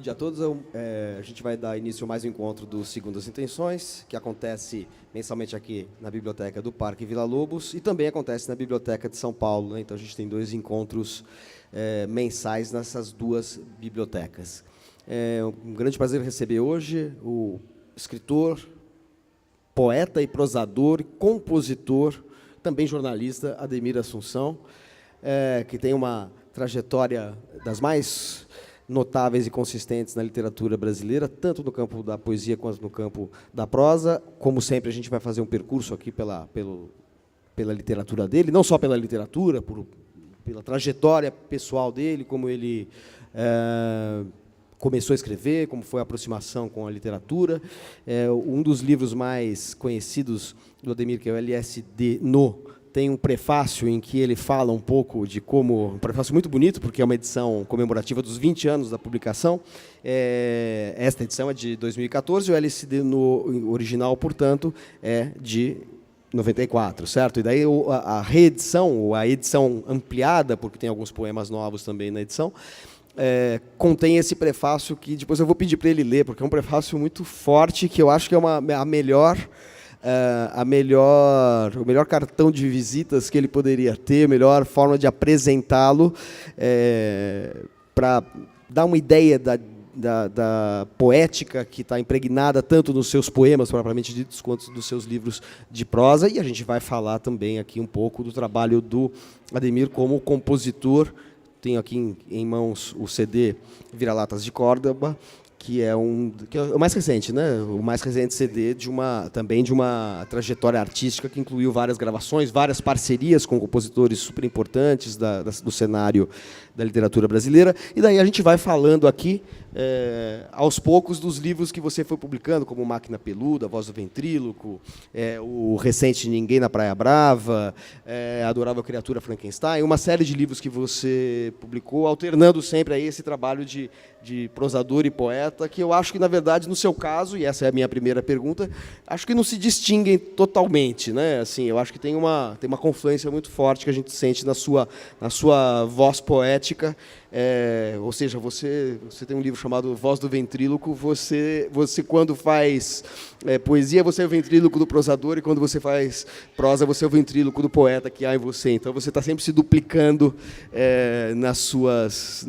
dia a todos. A gente vai dar início a mais um encontro do Segundas Intenções, que acontece mensalmente aqui na Biblioteca do Parque Vila Lobos e também acontece na Biblioteca de São Paulo, né? Então, a gente tem dois encontros mensais nessas duas bibliotecas. É um grande prazer receber hoje o escritor, poeta e prosador, compositor, também jornalista, Ademir Assunção, que tem uma trajetória das mais notáveis e consistentes na literatura brasileira, tanto no campo da poesia quanto no campo da prosa. Como sempre, a gente vai fazer um percurso aqui pela literatura dele, não só pela literatura, pela trajetória pessoal dele, como ele começou a escrever, como foi a aproximação com a literatura. Um dos livros mais conhecidos do Ademir, que é o LSD tem um prefácio em que ele fala um pouco de como... Um prefácio muito bonito, porque é uma edição comemorativa dos 20 anos da publicação. Esta edição é de 2014, o LSD original, portanto, é de 94, certo? E daí a reedição, ou a edição ampliada, porque tem alguns poemas novos também na edição, contém esse prefácio que depois eu vou pedir para ele ler, porque é um prefácio muito forte, que eu acho que é o melhor cartão de visitas que ele poderia ter, a melhor forma de apresentá-lo, para dar uma ideia da poética que está impregnada tanto nos seus poemas, propriamente ditos, quanto nos seus livros de prosa. E a gente vai falar também aqui um pouco do trabalho do Ademir como compositor. Tenho aqui em mãos o CD Vira-Latas de Córdoba, que é o mais recente, né? O mais recente CD também de uma trajetória artística que incluiu várias gravações, várias parcerias com compositores super importantes do cenário da literatura brasileira. E daí a gente vai falando aqui, aos poucos, dos livros que você foi publicando, como Máquina Peluda, Voz do Ventríloco, o recente Ninguém na Praia Brava, Adorável Criatura Frankenstein, uma série de livros que você publicou, alternando sempre aí esse trabalho de prosador e poeta, que eu acho que, na verdade, no seu caso, e essa é a minha primeira pergunta, acho que não se distinguem totalmente, né? Assim, eu acho que tem uma confluência muito forte que a gente sente na sua voz poética. Ou seja, você tem um livro chamado Voz do Ventríloco. Você quando faz poesia, você é o ventríloco do prosador, e quando você faz prosa, você é o ventríloco do poeta que há em você. Então, você está sempre se duplicando nas suas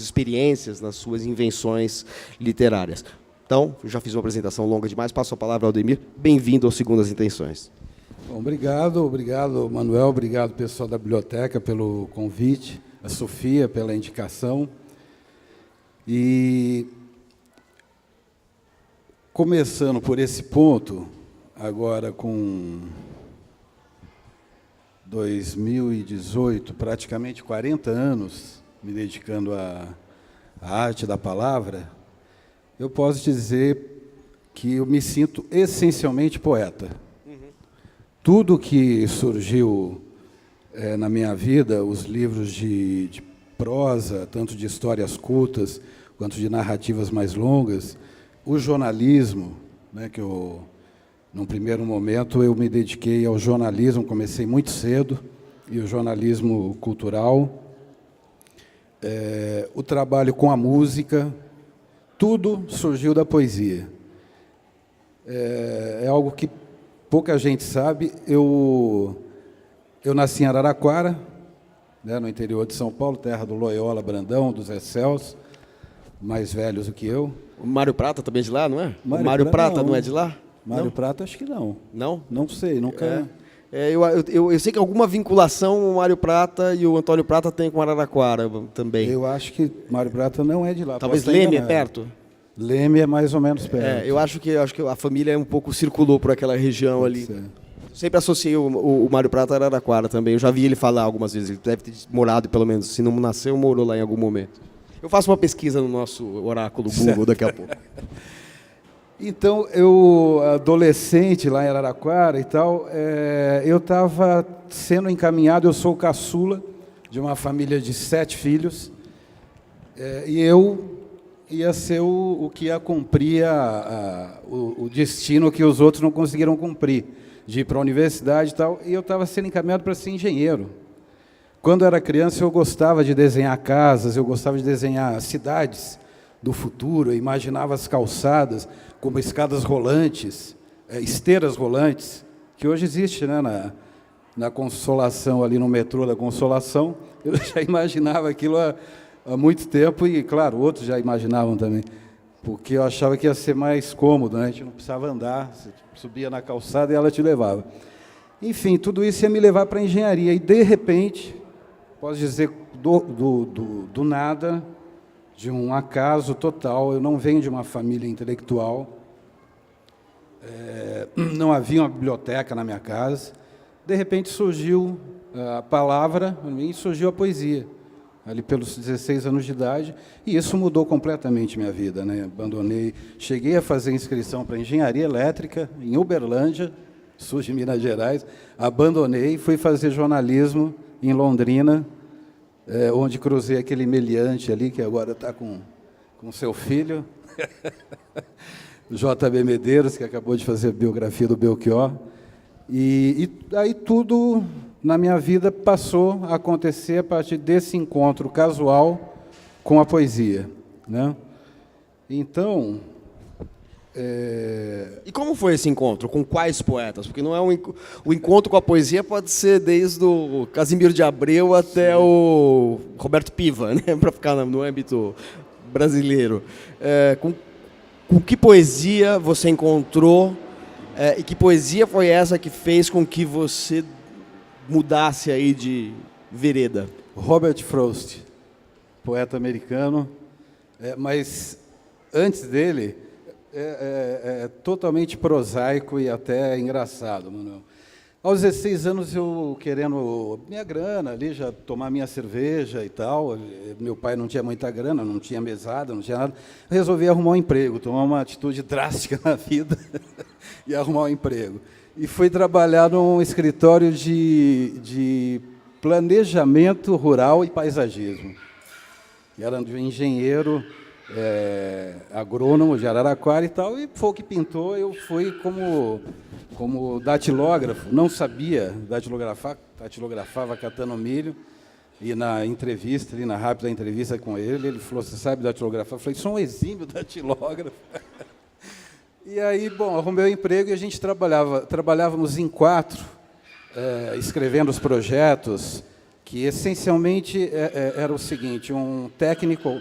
experiências, nas suas invenções literárias. Então, já fiz uma apresentação longa demais, passo a palavra ao Ademir. Bem-vindo ao Segundas Intenções. Bom, obrigado, Manuel, obrigado, pessoal da biblioteca, pelo convite, a Sofia pela indicação. E, começando por esse ponto, agora com 2018, praticamente 40 anos, me dedicando à arte da palavra, eu posso dizer que eu me sinto essencialmente poeta. Tudo que surgiu na minha vida, os livros de prosa, tanto de histórias curtas quanto de narrativas mais longas, o jornalismo, né, que num primeiro momento eu me dediquei ao jornalismo, comecei muito cedo, e o jornalismo cultural, o trabalho com a música, tudo surgiu da poesia. É algo que pouca gente sabe. Eu nasci em Araraquara, né, no interior de São Paulo, terra do Loyola Brandão, dos Zé Celso, mais velhos do que eu. O Mário Prata também é de lá, não é? O Mário Prata não é de lá? Mário Prata, acho que não. Não? Não sei, nunca... Eu sei que alguma vinculação o Mário Prata e o Antônio Prata têm com Araraquara também. Eu acho que Mário Prata não é de lá. Talvez Leme é perto? Leme é mais ou menos perto. Eu acho que a família um pouco circulou por aquela região ali. Sempre associei o Mário Prata a Araraquara também. Eu já vi ele falar algumas vezes. Ele deve ter morado, pelo menos. Se não nasceu, morou lá em algum momento. Eu faço uma pesquisa no nosso oráculo Google daqui a pouco. Então, eu, adolescente, lá em Araraquara e tal, eu estava sendo encaminhado, eu sou o caçula de uma família de 7 filhos, e eu ia ser o que ia cumprir o destino que os outros não conseguiram cumprir, de ir para a universidade e tal, e eu estava sendo encaminhado para ser engenheiro. quando eu era criança, eu gostava de desenhar casas, eu gostava de desenhar cidades do futuro, eu imaginava as calçadas como escadas rolantes, esteiras rolantes, que hoje existe, né, na Consolação, ali no metrô da Consolação. Eu já imaginava aquilo há muito tempo e, claro, outros já imaginavam também, porque eu achava que ia ser mais cômodo, né? A gente não precisava andar, você subia na calçada e ela te levava. Enfim, tudo isso ia me levar para a engenharia e, de repente, posso dizer, do nada, de um acaso total, eu não venho de uma família intelectual, não havia uma biblioteca na minha casa, de repente surgiu a palavra e surgiu a poesia, ali pelos 16 anos de idade, e isso mudou completamente minha vida, né? Abandonei, cheguei a fazer inscrição para engenharia elétrica em Uberlândia, sul de Minas Gerais, abandonei, fui fazer jornalismo em Londrina, onde cruzei aquele meliante ali, que agora está com seu filho, J.B. Medeiros, que acabou de fazer a biografia do Belchior. E aí tudo na minha vida passou a acontecer a partir desse encontro casual com a poesia, né? Então... E como foi esse encontro? Com quais poetas? Porque não é o encontro com a poesia pode ser desde o Casimiro de Abreu até o Roberto Piva, né? Para ficar no âmbito brasileiro. Com que poesia você encontrou e que poesia foi essa que fez com que você mudasse aí de vereda? Robert Frost, poeta americano, mas antes dele... É totalmente prosaico e até engraçado, Manuel. Aos 16 anos, eu querendo minha grana ali, já tomar minha cerveja e tal, meu pai não tinha muita grana, não tinha mesada, não tinha nada, eu resolvi arrumar um emprego, tomar uma atitude drástica na vida e arrumar um emprego. E fui trabalhar num escritório de planejamento rural e paisagismo. E era um engenheiro... agrônomo de Araraquara e tal, e foi o que pintou. Eu fui como datilógrafo, não sabia datilografar, datilografava catando milho, e na entrevista, ali na rápida entrevista com ele falou: você sabe datilografar? Eu falei: sou um exímio datilógrafo. E aí, bom, arrumei o emprego e a gente trabalhávamos em 4, escrevendo os projetos, que essencialmente era o seguinte: um técnico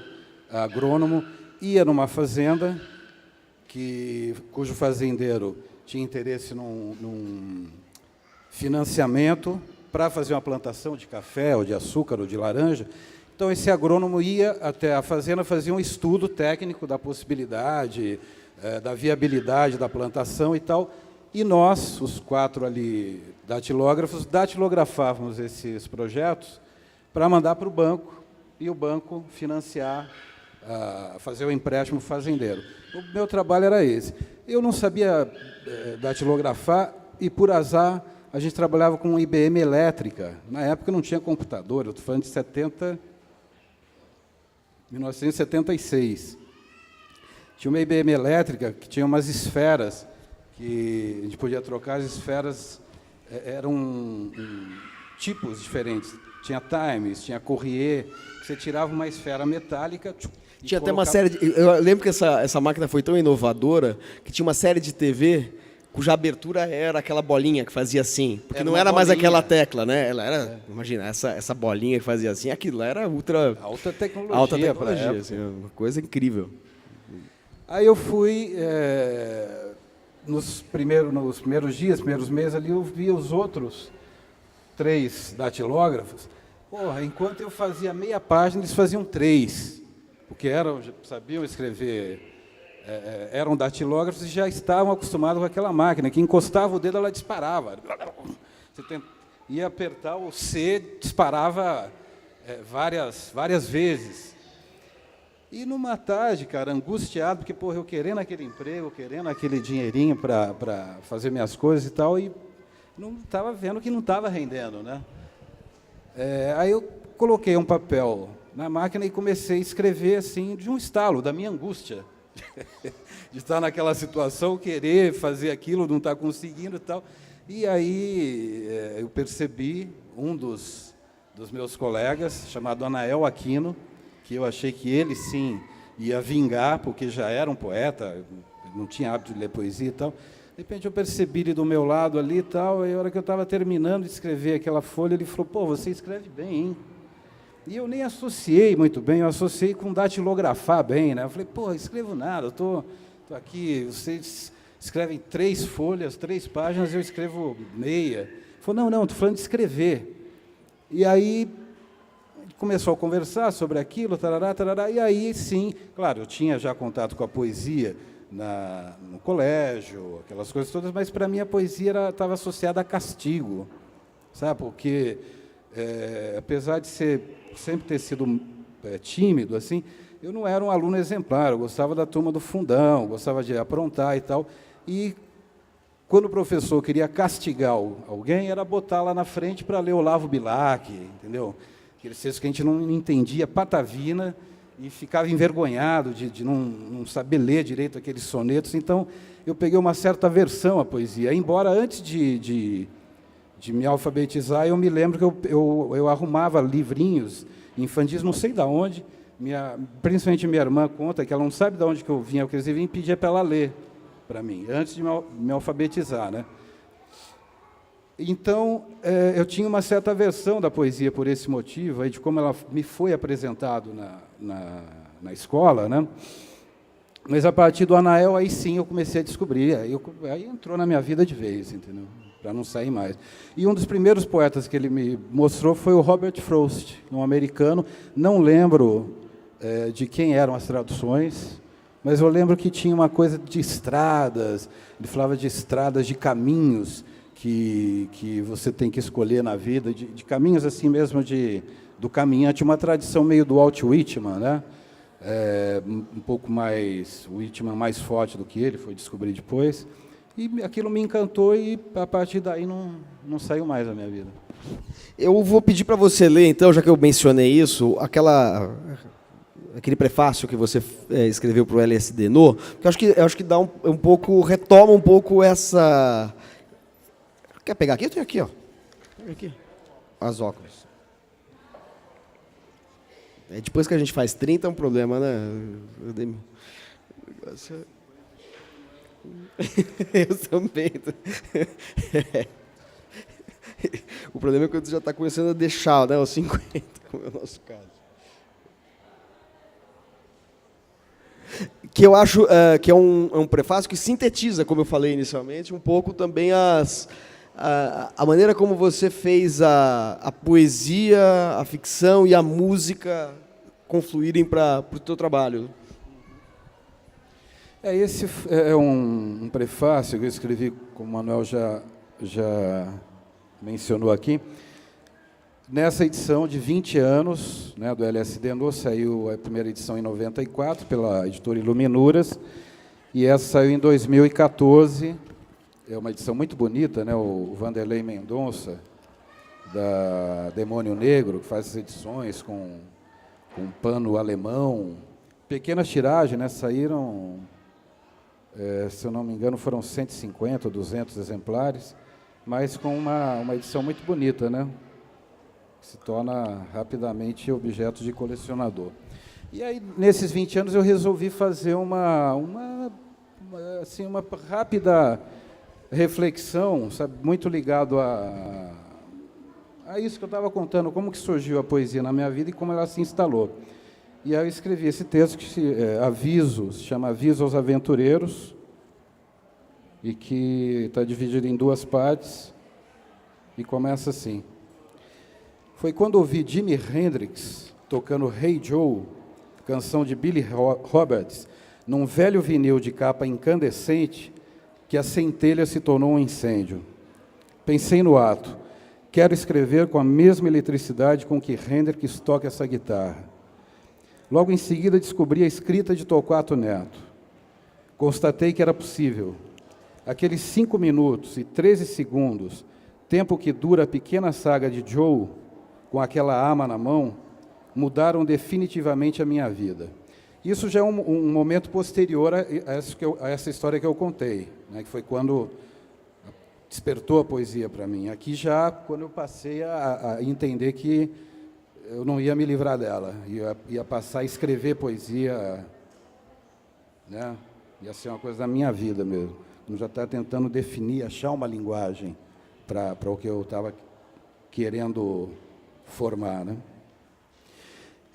agrônomo ia numa fazenda cujo fazendeiro tinha interesse num financiamento para fazer uma plantação de café, ou de açúcar, ou de laranja. Então, esse agrônomo ia até a fazenda, fazia um estudo técnico da possibilidade, da viabilidade da plantação e tal, e nós, os 4 ali datilógrafos, datilografávamos esses projetos para mandar para o banco, e o banco financiar, fazer o empréstimo fazendeiro. O meu trabalho era esse. Eu não sabia datilografar e, por azar, a gente trabalhava com IBM elétrica. Na época não tinha computador, eu estou falando de 1976. Tinha uma IBM elétrica que tinha umas esferas, que a gente podia trocar. As esferas eram tipos diferentes. Tinha Times, tinha Courrier, que você tirava uma esfera metálica... Tinha até uma série eu lembro que essa máquina foi tão inovadora que tinha uma série de TV cuja abertura era aquela bolinha que fazia assim, porque não era mais aquela tecla, né? Ela era, imagina, essa bolinha que fazia assim, aquilo lá era alta tecnologia, assim, uma coisa incrível. Aí eu fui nos primeiros dias, primeiros meses ali, eu vi os outros 3 datilógrafos. Porra, enquanto eu fazia meia página, eles faziam 3. Porque sabiam escrever, eram datilógrafos e já estavam acostumados com aquela máquina, que encostava o dedo, ela disparava. Você ia apertar o C, disparava várias vezes. E numa tarde, cara, angustiado, porque porra, eu querendo aquele emprego, querendo aquele dinheirinho para fazer minhas coisas e tal, e não estava vendo que não estava rendendo, né? Aí eu coloquei um papel na máquina e comecei a escrever assim, de um estalo, da minha angústia, de estar naquela situação, querer fazer aquilo, não estar conseguindo e tal. E aí eu percebi, um dos dos meus colegas, chamado Anael Aquino, que eu achei que ele, sim, ia vingar, porque já era um poeta, não tinha hábito de ler poesia e tal. De repente, eu percebi ele do meu lado ali e tal, e a hora que eu estava terminando de escrever aquela folha, ele falou, pô, você escreve bem, hein? E eu nem associei muito bem, eu associei com datilografar bem, né? Eu falei, pô, escrevo nada, eu tô aqui, vocês escrevem 3 folhas, 3 páginas, eu escrevo meia. Ele falou, não, estou falando de escrever. E aí começou a conversar sobre aquilo, tarará, e aí, sim, claro, eu tinha já contato com a poesia no colégio, aquelas coisas todas, mas, para mim, a poesia estava associada a castigo, sabe? Porque, apesar de sempre ter sido tímido, assim, eu não era um aluno exemplar, eu gostava da turma do fundão, gostava de aprontar e tal, e quando o professor queria castigar alguém, era botar lá na frente para ler Olavo Bilac, entendeu? Aqueles textos que a gente não entendia patavina e ficava envergonhado de não saber ler direito aqueles sonetos. Então, eu peguei uma certa aversão à poesia, embora antes de me alfabetizar, eu me lembro que eu arrumava livrinhos infantis, não sei de onde, principalmente minha irmã conta que ela não sabe de onde que eu vinha, porque eles vinham pedir para ela ler para mim, antes de me alfabetizar, né? Então, eu tinha uma certa aversão da poesia por esse motivo, aí, de como ela me foi apresentado na escola, né? Mas, a partir do Anael, aí sim eu comecei a descobrir, aí entrou na minha vida de vez, entendeu? Para não sair mais. E um dos primeiros poetas que ele me mostrou foi o Robert Frost, um americano. Não lembro de quem eram as traduções, mas eu lembro que tinha uma coisa de estradas, ele falava de estradas, de caminhos que você tem que escolher na vida, de caminhos assim mesmo do caminhante, uma tradição meio do Walt Whitman, né? Um pouco mais, o Whitman mais forte do que ele, foi descobrir depois. E aquilo me encantou e, a partir daí, não saiu mais da minha vida. Eu vou pedir para você ler, então, já que eu mencionei isso, aquele prefácio que você escreveu para o LSD No, porque eu acho que dá um pouco, retoma um pouco essa... Quer pegar aqui? Eu tenho aqui, ó. Pega aqui. As óculos. Depois que a gente faz 30 é um problema, né? Eu também. O problema é quando você já está começando a deixar, né, os 50, como é o nosso caso. Que eu acho que é um prefácio que sintetiza, como eu falei inicialmente, um pouco também a maneira como você fez a poesia, a ficção e a música confluírem para o teu trabalho. Esse é um prefácio que eu escrevi, como o Manuel já mencionou aqui, nessa edição de 20 anos, né, do LSD No, saiu a primeira edição em 94, pela editora Iluminuras, e essa saiu em 2014, é uma edição muito bonita, né, o Vanderlei Mendonça, da Demônio Negro, que faz as edições com pano alemão, pequenas tiragens, né, saíram... se eu não me engano, foram 150 ou 200 exemplares, mas com uma edição muito bonita, né? Que se torna rapidamente objeto de colecionador. E aí, nesses 20 anos, eu resolvi fazer uma rápida reflexão, sabe, muito ligado a isso que eu estava contando, como que surgiu a poesia na minha vida e como ela se instalou. E aí eu escrevi esse texto que se chama Aviso aos Aventureiros, e que está dividido em 2 partes, e começa assim. Foi quando ouvi Jimi Hendrix tocando Hey Joe, canção de Billy Roberts, num velho vinil de capa incandescente, que a centelha se tornou um incêndio. Pensei no ato. Quero escrever com a mesma eletricidade com que Hendrix toca essa guitarra. Logo em seguida, descobri a escrita de Torquato Neto. Constatei que era possível. Aqueles 5 minutos e 13 segundos, tempo que dura a pequena saga de Joe, com aquela arma na mão, mudaram definitivamente a minha vida. Isso já é um momento posterior a essa história que eu contei, né, que foi quando despertou a poesia para mim. Aqui já, quando eu passei a entender que eu não ia me livrar dela, ia passar a escrever poesia, né? Ia ser uma coisa da minha vida mesmo. Eu já estava tentando definir, achar uma linguagem para o que eu estava querendo formar, né?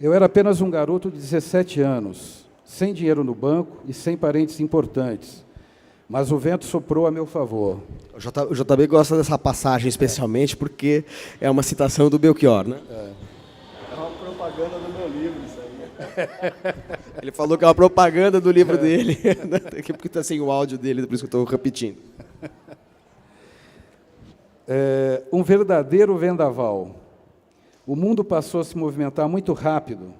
Eu era apenas um garoto de 17 anos, sem dinheiro no banco e sem parentes importantes, mas o vento soprou a meu favor. O JB gosta dessa passagem especialmente porque é uma citação do Belchior, né? É uma propaganda do meu livro, isso aí. Ele falou que é uma propaganda do livro dele, porque está sem o áudio dele, por isso que eu estou repetindo. Um verdadeiro vendaval. O mundo passou a se movimentar muito rápido.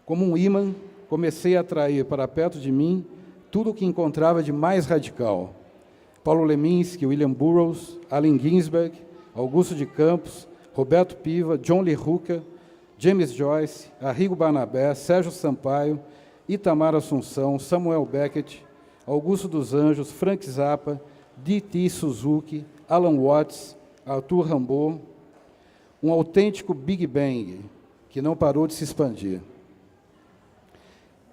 Como um ímã, comecei a atrair para perto de mim tudo o que encontrava de mais radical. Paulo Leminski, William Burroughs, Allen Ginsberg, Augusto de Campos, Roberto Piva, John Lee Hooker, James Joyce, Arrigo Barnabé, Sérgio Sampaio, Itamar Assunção, Samuel Beckett, Augusto dos Anjos, Frank Zappa, D.T. Suzuki, Alan Watts, Arthur Rimbaud, um autêntico Big Bang que não parou de se expandir.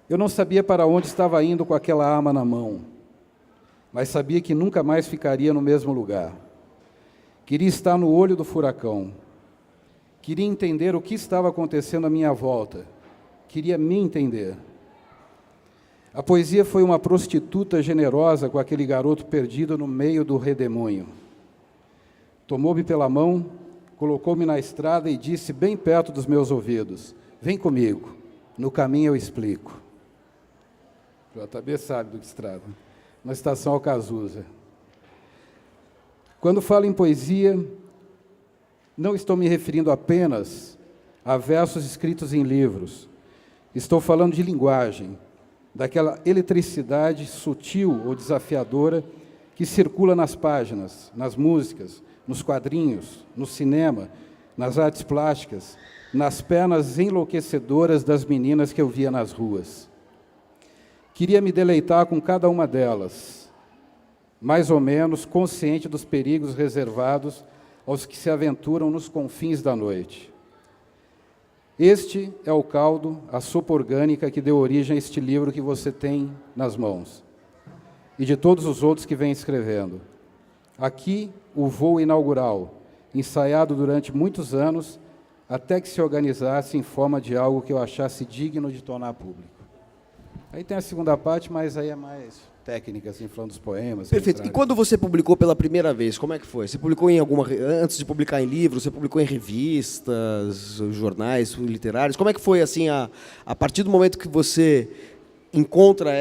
Eu não sabia para onde estava indo com aquela arma na mão, mas sabia que nunca mais ficaria no mesmo lugar. Queria estar no olho do furacão. Queria entender o que estava acontecendo à minha volta. Queria me entender. A poesia foi uma prostituta generosa com aquele garoto perdido no meio do redemoinho. Tomou-me pela mão, colocou-me na estrada e disse bem perto dos meus ouvidos: vem comigo, no caminho eu explico. O JB sabe do que se trata. Na estação Alcazuza. Quando falo em poesia, não estou me referindo apenas a versos escritos em livros. Estou falando de linguagem, daquela eletricidade sutil ou desafiadora que circula nas páginas, nas músicas, nos quadrinhos, no cinema, nas artes plásticas, nas pernas enlouquecedoras das meninas que eu via nas ruas. Queria me deleitar com cada uma delas, mais ou menos consciente dos perigos reservados aos que se aventuram nos confins da noite. Este é o caldo, a sopa orgânica que deu origem a este livro que você tem nas mãos, e de todos os outros que vem escrevendo. Aqui, o voo inaugural, ensaiado durante muitos anos, até que se organizasse em forma de algo que eu achasse digno de tornar público. Aí tem a segunda parte, mas aí é mais técnica, assim, falando dos poemas. Perfeito. E quando você publicou pela primeira vez, como é que foi? Você publicou em antes de publicar em livros, você publicou em revistas, jornais literários? Como é que foi, assim, a partir do momento que você encontra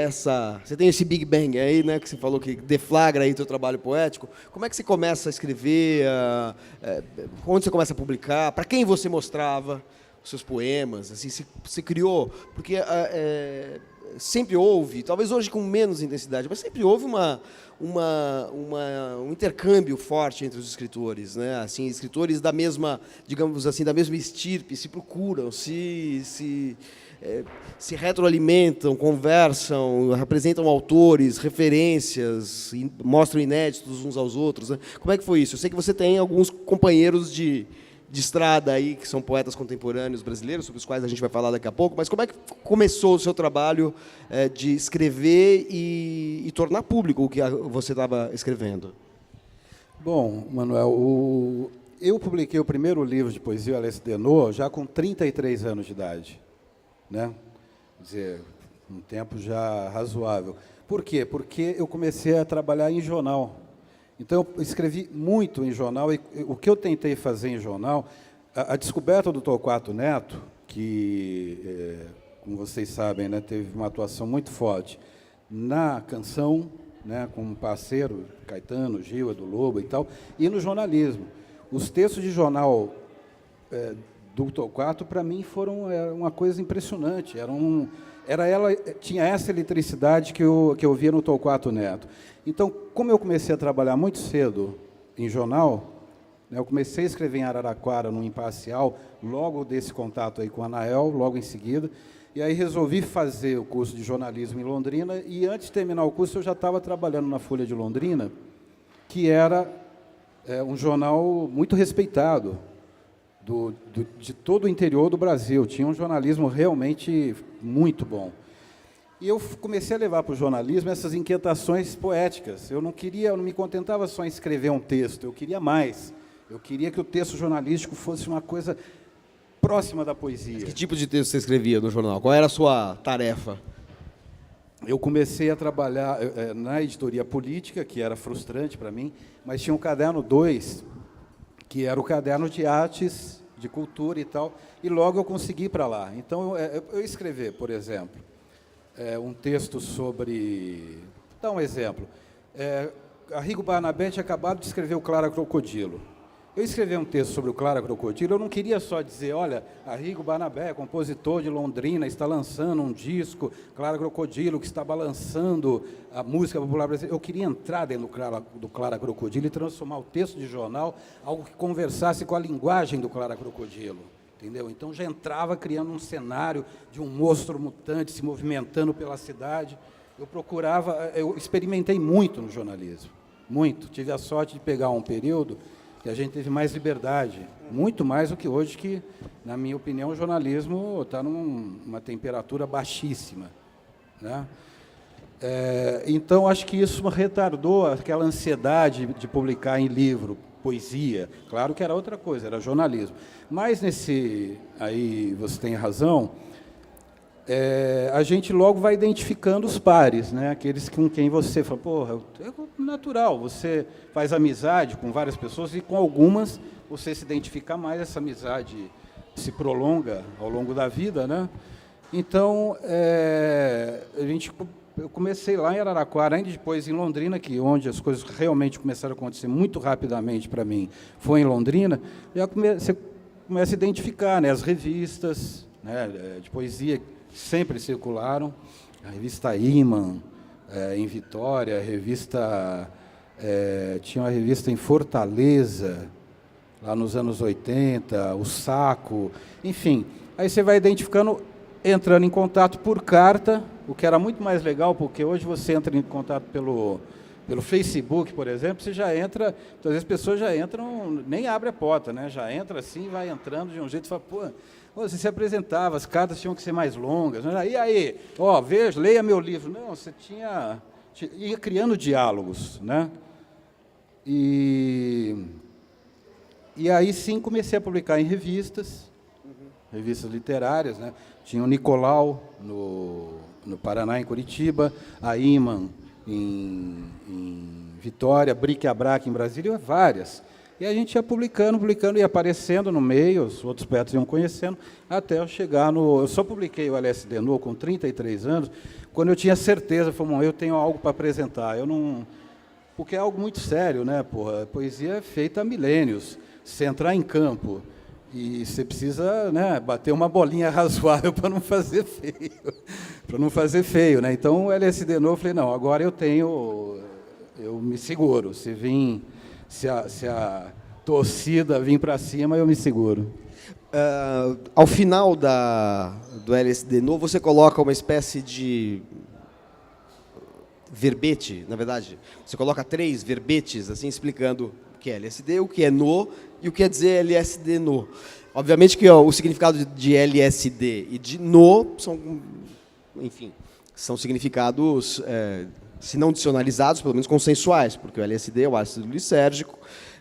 você tem esse Big Bang aí, né, que você falou que deflagra aí o teu trabalho poético, como é que você começa a escrever, onde você começa a publicar, para quem você mostrava os seus poemas, assim, você criou, porque sempre houve, talvez hoje com menos intensidade, mas sempre houve um intercâmbio forte entre os escritores, né? Assim, escritores da mesma, digamos assim, da mesma estirpe, se procuram, se retroalimentam, conversam, apresentam autores, referências, mostram inéditos uns aos outros, né? Como é que foi isso? Eu sei que você tem alguns companheiros de estrada aí, que são poetas contemporâneos brasileiros, sobre os quais a gente vai falar daqui a pouco, mas como é que começou o seu trabalho de escrever e tornar público o que você estava escrevendo? Bom, Manuel, eu publiquei o primeiro livro de poesia, Alexis Denot, já com 33 anos de idade, né? Quer dizer, um tempo já razoável. Por quê? Porque eu comecei a trabalhar em jornal. Então, eu escrevi muito em jornal, e o que eu tentei fazer em jornal, a descoberta do Torquato Neto, que, como vocês sabem, né, teve uma atuação muito forte na canção, né, com um parceiro, Caetano, Gil, Edu Lobo e tal, e no jornalismo. Os textos de jornal do Torquato, para mim, foram uma coisa impressionante. Tinha essa eletricidade que eu via no Torquato Neto. Então, como eu comecei a trabalhar muito cedo em jornal, né, eu comecei a escrever em Araraquara, no Imparcial, logo desse contato aí com a Anael, logo em seguida, e aí resolvi fazer o curso de jornalismo em Londrina, e antes de terminar o curso eu já estava trabalhando na Folha de Londrina, que era um jornal muito respeitado de todo o interior do Brasil. Tinha um jornalismo realmente muito bom. E eu comecei a levar para o jornalismo essas inquietações poéticas. Eu não me contentava só em escrever um texto, eu queria mais. Eu queria que o texto jornalístico fosse uma coisa próxima da poesia. Mas que tipo de texto você escrevia no jornal? Qual era a sua tarefa? Eu comecei a trabalhar na editoria política, que era frustrante para mim, mas tinha um caderno 2, que era o caderno de artes, de cultura e tal, e logo eu consegui ir para lá. Então, eu escrever, por exemplo, um texto sobre... Vou dar um exemplo. Arrigo Barnabé tinha acabado de escrever o Clara Crocodilo. Eu escrevi um texto sobre o Clara Crocodilo, eu não queria só dizer, olha, Arrigo Barnabé, compositor de Londrina, está lançando um disco, Clara Crocodilo, que está balançando a música popular brasileira. Eu queria entrar dentro do Clara Crocodilo e transformar o texto de jornal algo que conversasse com a linguagem do Clara Crocodilo. Entendeu? Então já entrava criando um cenário de um monstro mutante se movimentando pela cidade. Eu experimentei muito no jornalismo, muito. Tive a sorte de pegar um período que a gente teve mais liberdade, muito mais do que hoje, que, na minha opinião, o jornalismo está numa temperatura baixíssima, né? Então, acho que isso retardou aquela ansiedade de publicar em livro, poesia. Claro que era outra coisa, era jornalismo. Mas aí você tem razão, a gente logo vai identificando os pares, né? Aqueles com quem você fala, porra, é natural, você faz amizade com várias pessoas e com algumas você se identifica mais, essa amizade se prolonga ao longo da vida, né? Então, eu comecei lá em Araraquara, ainda depois em Londrina, onde as coisas realmente começaram a acontecer muito rapidamente para mim, foi em Londrina, você começa a identificar, né, as revistas, né, de poesia sempre circularam, a revista Iman, em Vitória, tinha uma revista em Fortaleza, lá nos anos 80, o Saco, enfim. Aí você vai identificando, entrando em contato por carta, o que era muito mais legal, porque hoje você entra em contato pelo Facebook, por exemplo, você já entra, às vezes as pessoas já entram, nem abre a porta, né? Já entra assim, vai entrando de um jeito e fala, pô, você se apresentava, as cartas tinham que ser mais longas. Né? E aí, veja, leia meu livro. Não, você ia criando diálogos, né? E aí sim comecei a publicar em revistas, revistas literárias, né? Tinha o Nicolau no Paraná, em Curitiba, a Iman em Vitória, Bric a Brac em Brasília, várias. E a gente ia publicando e aparecendo no meio, os outros poetas iam conhecendo, até eu chegar Eu só publiquei o LSD No com 33 anos, quando eu tinha certeza, eu tenho algo para apresentar. Porque é algo muito sério, né, porra? A poesia é feita há milênios. Você entrar em campo e você precisa, né, bater uma bolinha razoável para não fazer feio. Né? Então, o LSD No, eu falei, não, agora eu me seguro. Se a torcida vir para cima, eu me seguro. Ao final do LSD No, você coloca uma espécie de verbete, na verdade. Você coloca 3 verbetes, assim, explicando o que é LSD, o que é No e o que quer dizer LSD No. Obviamente que o significado de LSD e de No são significados... se não dicionalizados, pelo menos consensuais, porque o LSD é o ácido lisérgico,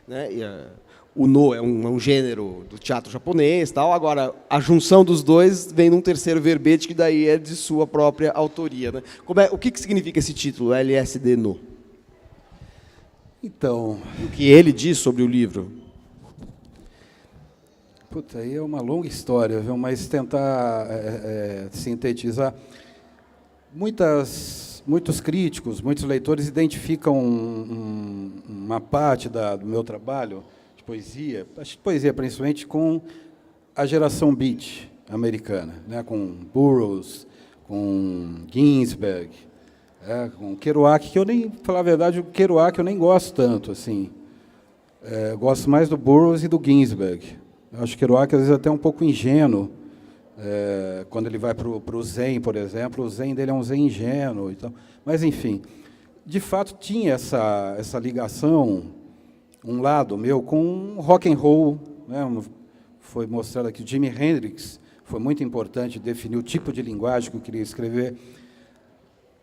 né? E, o No é um gênero do teatro japonês, tal. Agora, a junção dos dois vem num terceiro verbete, que daí é de sua própria autoria. Né? O que significa esse título, LSD No? Então... O que ele diz sobre o livro? Puta, aí é uma longa história, viu? Mas tentar sintetizar. Muitos críticos, muitos leitores identificam uma parte do meu trabalho de poesia, acho que poesia principalmente, com a geração beat americana, né? Com Burroughs, com Ginsberg, com Kerouac, que eu nem, falar a verdade, o Kerouac eu nem gosto tanto, assim. Gosto mais do Burroughs e do Ginsberg. Eu acho que Kerouac, às vezes, até um pouco ingênuo. Quando ele vai para o Zen, por exemplo, o Zen dele é um Zen ingênuo. Mas, enfim, de fato, tinha essa ligação um lado meu com rock and roll, né? Foi mostrado aqui, Jimi Hendrix, foi muito importante definir o tipo de linguagem que eu queria escrever.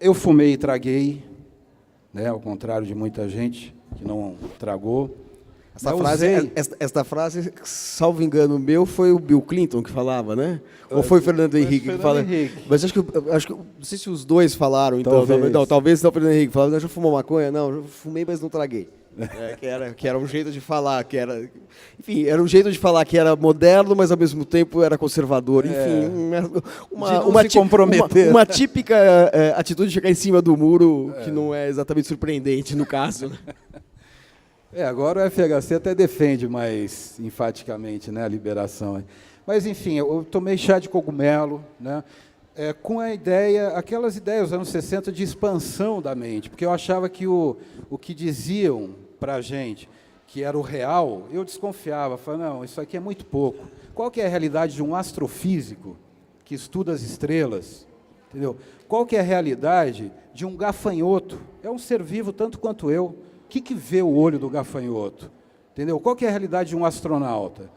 Eu fumei e traguei, né? Ao contrário de muita gente que não tragou. Esta frase, salvo engano meu, foi o Bill Clinton que falava, né? Ou foi o Fernando Henrique que falava? Mas acho que não sei se os dois falaram, então. Talvez não o Fernando Henrique falava, já fumou maconha? Não, eu fumei, mas não traguei. Que era um jeito de falar, enfim, era um jeito de falar que era moderno, mas ao mesmo tempo era conservador. Enfim, uma típica atitude de chegar em cima do muro, que não é exatamente surpreendente no caso. Agora o FHC até defende mais enfaticamente, né, a liberação. Mas, enfim, eu tomei chá de cogumelo, né, com aquelas ideias dos anos 60 de expansão da mente, porque eu achava que o que diziam para a gente que era o real, eu desconfiava, falava, não, isso aqui é muito pouco. Qual que é a realidade de um astrofísico que estuda as estrelas? Entendeu? Qual que é a realidade de um gafanhoto? É um ser vivo tanto quanto eu. O que vê o olho do gafanhoto? Entendeu? Qual que é a realidade de um astronauta?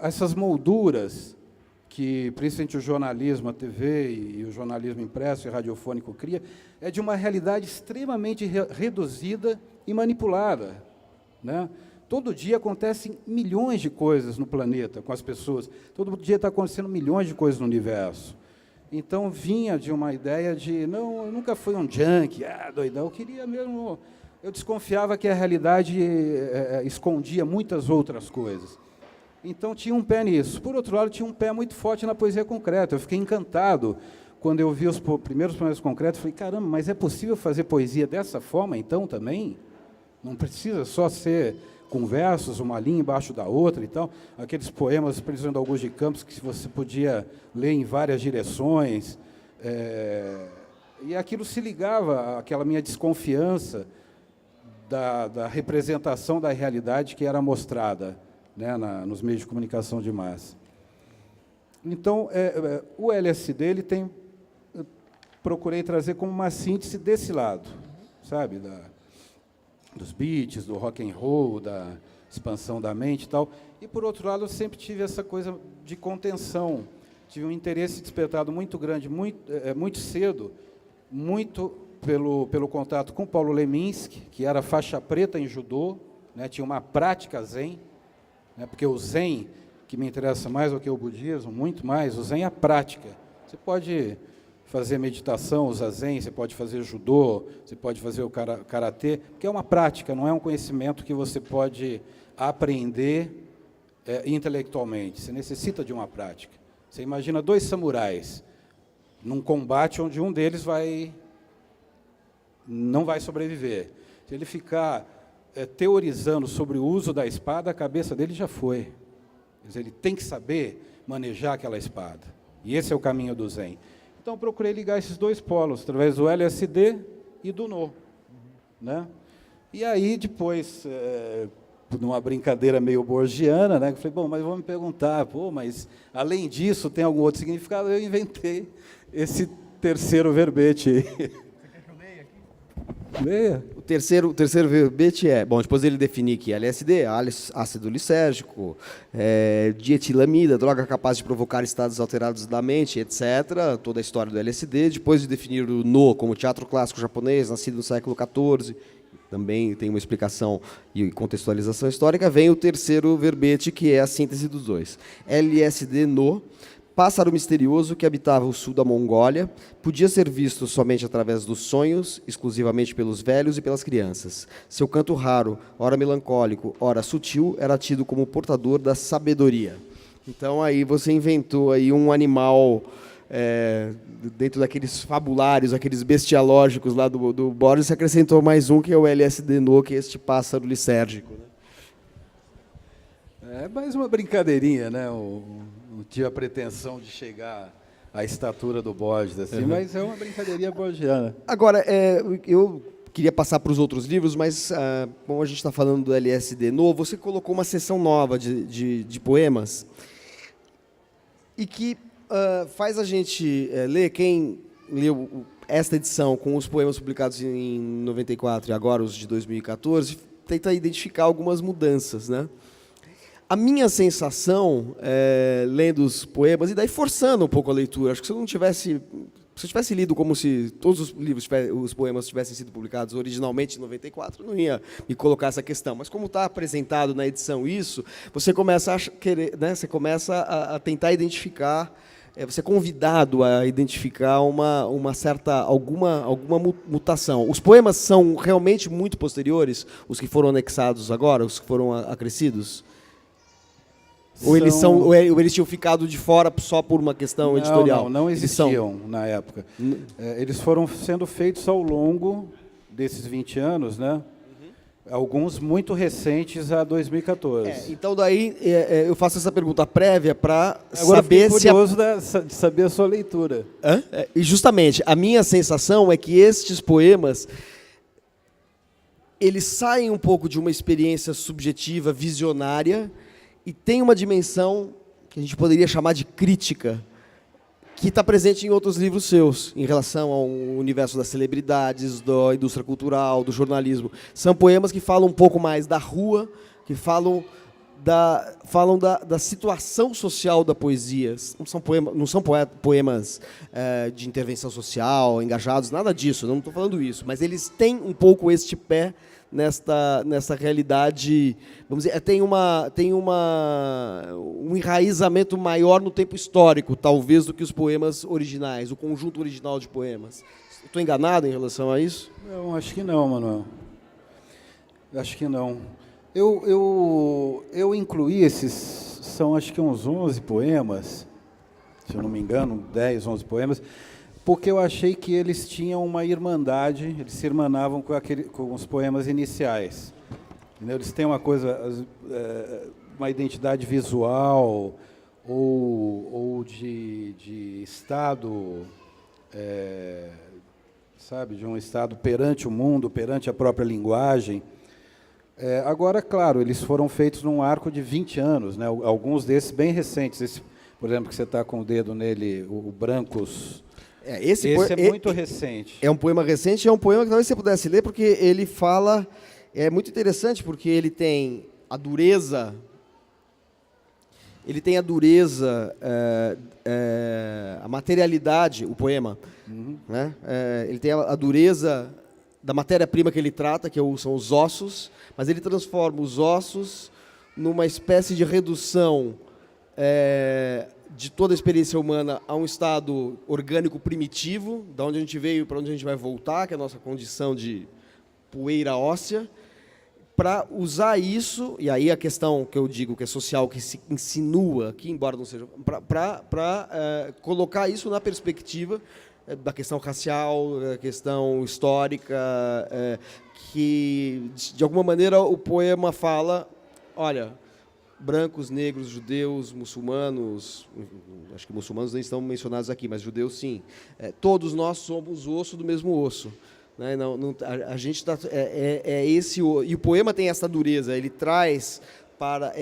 Essas molduras que, principalmente o jornalismo, a TV e o jornalismo impresso e radiofônico cria, é de uma realidade extremamente reduzida e manipulada, né? Todo dia acontecem milhões de coisas no planeta com as pessoas. Todo dia está acontecendo milhões de coisas no universo. Então, vinha de uma ideia de, não, eu nunca fui um junkie, doidão, eu queria mesmo... Eu desconfiava que a realidade escondia muitas outras coisas. Então, tinha um pé nisso. Por outro lado, tinha um pé muito forte na poesia concreta. Eu fiquei encantado quando eu vi os primeiros poemas concretos. Falei, caramba, mas é possível fazer poesia dessa forma, então, também? Não precisa só ser com versos, uma linha embaixo da outra e tal. Aqueles poemas, principalmente do Augusto de Campos, que você podia ler em várias direções. E aquilo se ligava àquela minha desconfiança da representação da realidade que era mostrada, né, nos meios de comunicação de massa. Então, o LSD, eu procurei trazer como uma síntese desse lado, sabe, dos beats, do rock and roll, da expansão da mente e tal. E, por outro lado, eu sempre tive essa coisa de contenção. Tive um interesse despertado muito grande, muito cedo, muito pelo contato com Paulo Leminski, que era faixa preta em judô, né, tinha uma prática zen, né, porque o zen, que me interessa mais do que o budismo, muito mais, o zen é a prática. Você pode fazer meditação, usar zen, você pode fazer judô, você pode fazer o karatê, que é uma prática, não é um conhecimento que você pode aprender intelectualmente. Você necessita de uma prática. Você imagina dois samurais num combate onde um deles não vai sobreviver. Se ele ficar teorizando sobre o uso da espada, a cabeça dele já foi. Quer dizer, ele tem que saber manejar aquela espada. E esse é o caminho do Zen. Então, procurei ligar esses dois polos, através do LSD e do No. Né? E aí, depois, numa brincadeira meio borgiana, né, eu falei, bom, mas vamos me perguntar, mas além disso, tem algum outro significado? Eu inventei esse terceiro verbete aí. Você quer que eu leia aqui? Leia. O terceiro verbete bom, depois ele definir que LSD, ácido lisérgico, dietilamida, droga capaz de provocar estados alterados da mente, etc., toda a história do LSD, depois de definir o No como teatro clássico japonês, nascido no século XIV, também tem uma explicação e contextualização histórica, vem o terceiro verbete, que é a síntese dos dois. LSD No, pássaro misterioso que habitava o sul da Mongólia, podia ser visto somente através dos sonhos, exclusivamente pelos velhos e pelas crianças. Seu canto raro, ora melancólico, ora sutil, era tido como portador da sabedoria. Então, aí você inventou aí um animal dentro daqueles fabulários, aqueles bestialógicos lá do Borges, você acrescentou mais um, que é o LSD No, que é este pássaro lisérgico. Né? É mais uma brincadeirinha, né? Não tinha a pretensão de chegar à estatura do Borges, assim, mas é uma brincadeirinha borgiana. Agora, eu queria passar para os outros livros, mas como a gente está falando do LSD No, você colocou uma seção nova de poemas e que faz a gente ler, quem leu esta edição com os poemas publicados em 94 e agora os de 2014, tenta identificar algumas mudanças, né? A minha sensação, lendo os poemas, e daí forçando um pouco a leitura, acho que se eu tivesse lido como se todos os livros, os poemas tivessem sido publicados originalmente em 94, eu não ia me colocar essa questão. Mas como está apresentado na edição isso, você começa a querer, né, você começa a tentar identificar, você é convidado a identificar alguma mutação. Os poemas são realmente muito posteriores, os que foram anexados agora, os que foram acrescidos? Ou eles tinham ficado de fora só por uma questão editorial? Não existiam na época. Eles foram sendo feitos ao longo desses 20 anos, né? Alguns muito recentes a 2014. Então, daí, eu faço essa pergunta prévia para saber se... Agora curioso de saber a sua leitura. E justamente, a minha sensação é que estes poemas, eles saem um pouco de uma experiência subjetiva, visionária, e tem uma dimensão que a gente poderia chamar de crítica, que está presente em outros livros seus, em relação ao universo das celebridades, da indústria cultural, do jornalismo. São poemas que falam um pouco mais da rua, que falam da situação social da poesia. Não são poemas de intervenção social, engajados, nada disso, não estou falando isso. Mas eles têm um pouco este pé nessa realidade, vamos dizer, tem um enraizamento maior no tempo histórico, talvez, do que os poemas originais, o conjunto original de poemas. Estou enganado em relação a isso? Não, acho que não, Manuel. Acho que não. Eu incluí esses, são acho que uns 11 poemas, se eu não me engano, 10, 11 poemas, porque eu achei que eles tinham uma irmandade, eles se irmanavam com os poemas iniciais. Entendeu? Eles têm uma coisa, uma identidade visual ou de estado, sabe, de um estado perante o mundo, perante a própria linguagem. Agora, claro, eles foram feitos num arco de 20 anos, né? Alguns desses bem recentes. Esse, por exemplo, que você está com o dedo nele, o Brancos... Esse é muito recente. É um poema recente, é um poema que talvez você pudesse ler, porque ele fala... É muito interessante, porque ele tem a dureza... a materialidade, o poema. Né? Ele tem a dureza da matéria-prima que ele trata, que são os ossos, mas ele transforma os ossos numa espécie de redução... de toda a experiência humana a um estado orgânico primitivo, da onde a gente veio para onde a gente vai voltar, que é a nossa condição de poeira óssea, para usar isso, e aí a questão que eu digo que é social, que se insinua aqui, embora não seja, para colocar isso na perspectiva da questão racial, da questão histórica, que, de alguma maneira, o poema fala, olha... brancos, negros, judeus, muçulmanos, acho que muçulmanos nem estão mencionados aqui, mas judeus sim. Todos nós somos osso do mesmo osso. Né? A gente tá, esse, e o poema tem essa dureza, ele traz para...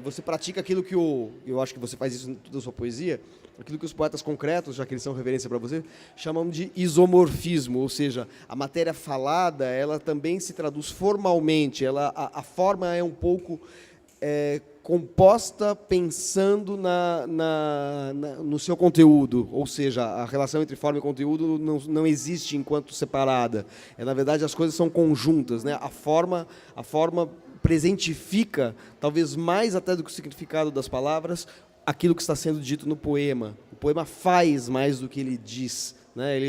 você pratica aquilo que eu acho que você faz isso em toda a sua poesia, aquilo que os poetas concretos, já que eles são referência para você, chamam de isomorfismo, ou seja, a matéria falada, ela também se traduz formalmente, a forma é um pouco... composta pensando no seu conteúdo, ou seja, a relação entre forma e conteúdo não existe enquanto separada. Na verdade, as coisas são conjuntas, né? A forma presentifica, talvez mais até do que o significado das palavras, aquilo que está sendo dito no poema. O poema faz mais do que ele diz. Né?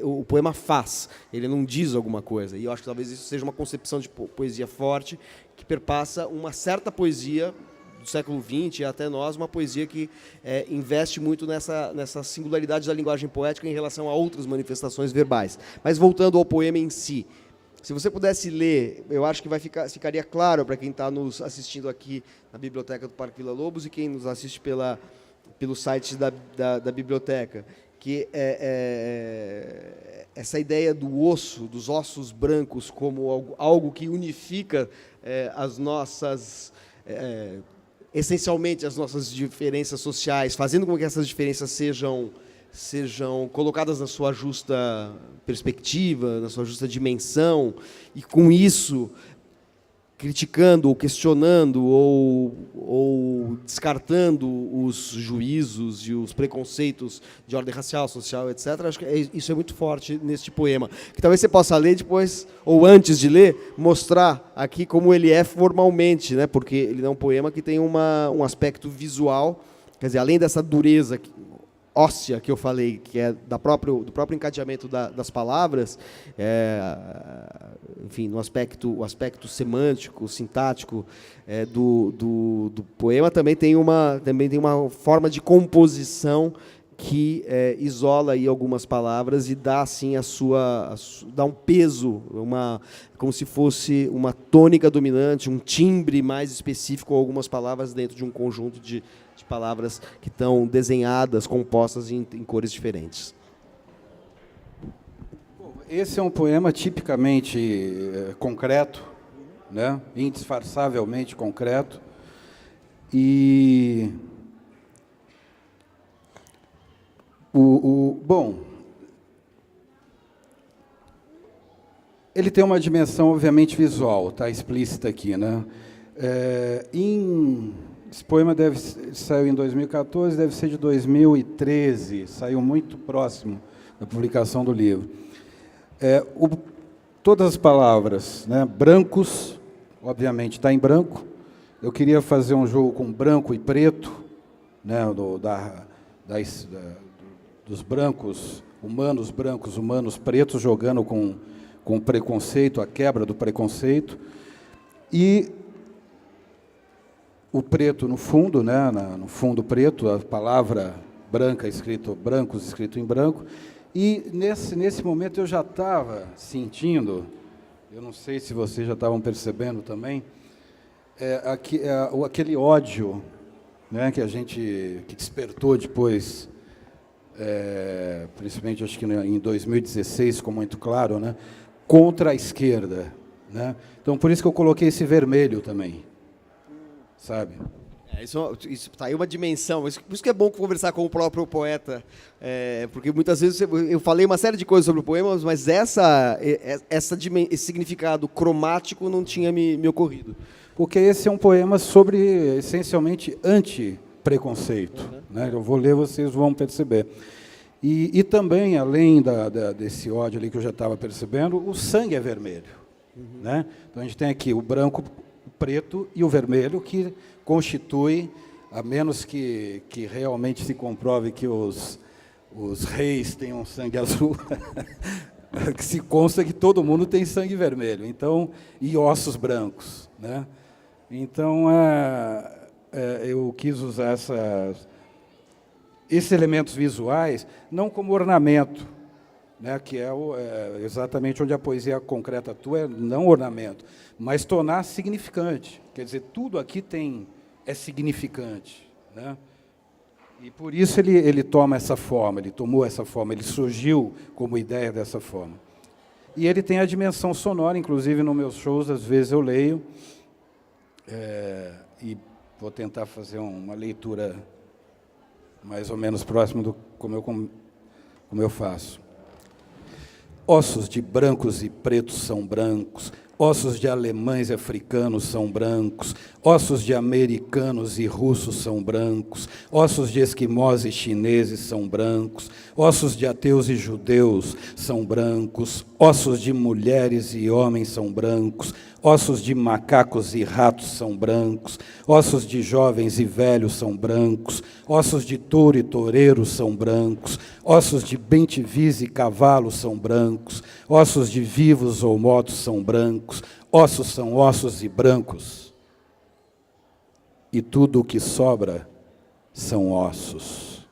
O poema faz, ele não diz alguma coisa. E eu acho que talvez isso seja uma concepção de poesia forte, que perpassa uma certa poesia do século XX e até nós, uma poesia que investe muito nessa singularidade da linguagem poética em relação a outras manifestações verbais. Mas voltando ao poema em si, se você pudesse ler, eu acho que ficaria claro para quem está nos assistindo aqui na Biblioteca do Parque Vila Lobos e quem nos assiste pelo site da biblioteca, que essa ideia do osso, dos ossos brancos, como algo que unifica essencialmente as nossas diferenças sociais, fazendo com que essas diferenças sejam colocadas na sua justa perspectiva, na sua justa dimensão, e com isso criticando, ou questionando, ou descartando os juízos e os preconceitos de ordem racial, social, etc. Acho que isso é muito forte neste poema. Que talvez você possa ler depois, ou antes de ler, mostrar aqui como ele é formalmente, né? Porque ele é um poema que tem um aspecto visual, quer dizer, além dessa dureza óssea que eu falei, que é do próprio encadeamento das palavras, enfim, o aspecto semântico, sintático do poema, também tem uma forma de composição que isola aí algumas palavras e dá assim dá um peso, como se fosse uma tônica dominante, um timbre mais específico a algumas palavras dentro de um conjunto de palavras que estão desenhadas, compostas em cores diferentes. Esse é um poema tipicamente concreto, né? Indisfarçavelmente concreto. E bom, ele tem uma dimensão obviamente visual, está explícita aqui, né? Esse poema saiu em 2014, deve ser de 2013, saiu muito próximo da publicação do livro. Todas as palavras, né, brancos, obviamente está em branco. Eu queria fazer um jogo com branco e preto, né, dos brancos, humanos pretos, jogando com preconceito, a quebra do preconceito. E o preto no fundo, né, no fundo preto, a palavra branca brancos escrito em branco. E nesse momento eu já estava sentindo, eu não sei se vocês já estavam percebendo também, aquele ódio, né, que despertou depois, principalmente acho que em 2016, ficou muito claro, né, contra a esquerda, né? Então por isso que eu coloquei esse vermelho também. Sabe? Isso está aí uma dimensão. Por isso que é bom conversar com o próprio poeta, porque muitas vezes eu falei uma série de coisas sobre o poema, mas esse significado cromático não tinha me ocorrido. Porque esse é um poema sobre, essencialmente, anti-preconceito. Uhum. Né? Eu vou ler, vocês vão perceber. E também, além desse ódio ali que eu já estava percebendo, o sangue é vermelho. Uhum. Né? Então a gente tem aqui o branco, o preto e o vermelho, que constitui, a menos que realmente se comprove que os reis tenham sangue azul, que se consta que todo mundo tem sangue vermelho, então, e ossos brancos, né? Então, eu quis usar esses elementos visuais não como ornamento, né, que é exatamente onde a poesia concreta atua, não ornamento, mas tornar significante. Quer dizer, tudo aqui é significante, né? E por isso ele toma essa forma, ele tomou essa forma, ele surgiu como ideia dessa forma. E ele tem a dimensão sonora, inclusive nos meus shows, às vezes eu leio, e vou tentar fazer uma leitura mais ou menos próxima do como eu faço. Ossos de brancos e pretos são brancos, ossos de alemães e africanos são brancos, ossos de americanos e russos são brancos, ossos de esquimós e chineses são brancos, ossos de ateus e judeus são brancos, ossos de mulheres e homens são brancos, ossos de macacos e ratos são brancos, ossos de jovens e velhos são brancos, ossos de touro e toureiro são brancos, ossos de bentivis e cavalos são brancos, ossos de vivos ou mortos são brancos, ossos são ossos e brancos, e tudo o que sobra são ossos.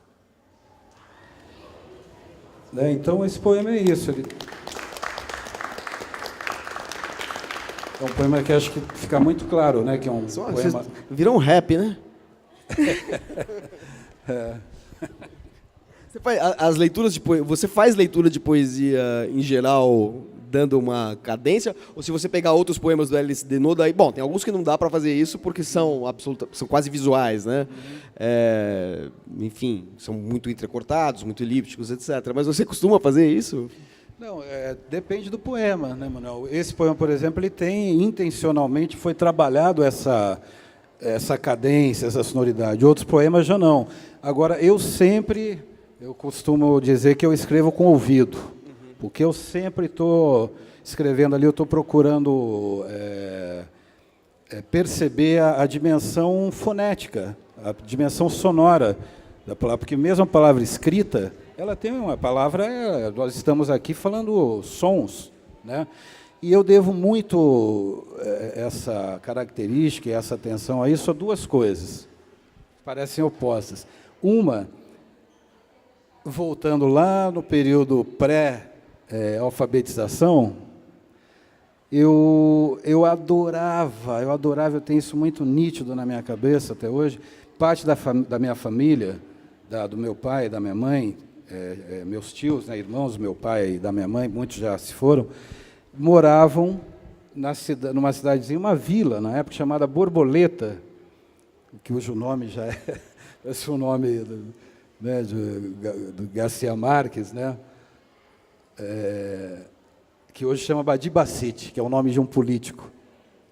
Né? Então, esse poema é isso. É um poema que acho que fica muito claro, né? Que é um poema... Virou um rap, né? Você faz leitura de poesia em geral dando uma cadência, ou se você pegar outros poemas do LSD Noda, aí, bom, tem alguns que não dá para fazer isso porque são quase visuais, né? Enfim, são muito entrecortados, muito elípticos, etc. Mas você costuma fazer isso? Não, depende do poema, né, Manuel? Esse poema, por exemplo, ele tem, intencionalmente, foi trabalhado essa cadência, essa sonoridade. Outros poemas já não. Agora, eu costumo dizer que eu escrevo com ouvido, porque eu sempre estou escrevendo ali, eu estou procurando perceber a dimensão fonética, a dimensão sonora da palavra, porque mesmo a palavra escrita, ela tem uma palavra, nós estamos aqui falando sons, né? E eu devo muito essa característica e essa atenção a isso a duas coisas, parecem opostas. Uma, voltando lá no período pré-alfabetização, eu adorava, eu tenho isso muito nítido na minha cabeça até hoje, parte da minha família, do meu pai e da minha mãe, meus tios, né, irmãos do meu pai e da minha mãe, muitos já se foram, moravam numa cidadezinha, uma vila, na época chamada Borboleta, cujo nome já esse é o nome do Garcia Marques, né? Que hoje chama Badibacite, que é o nome de um político.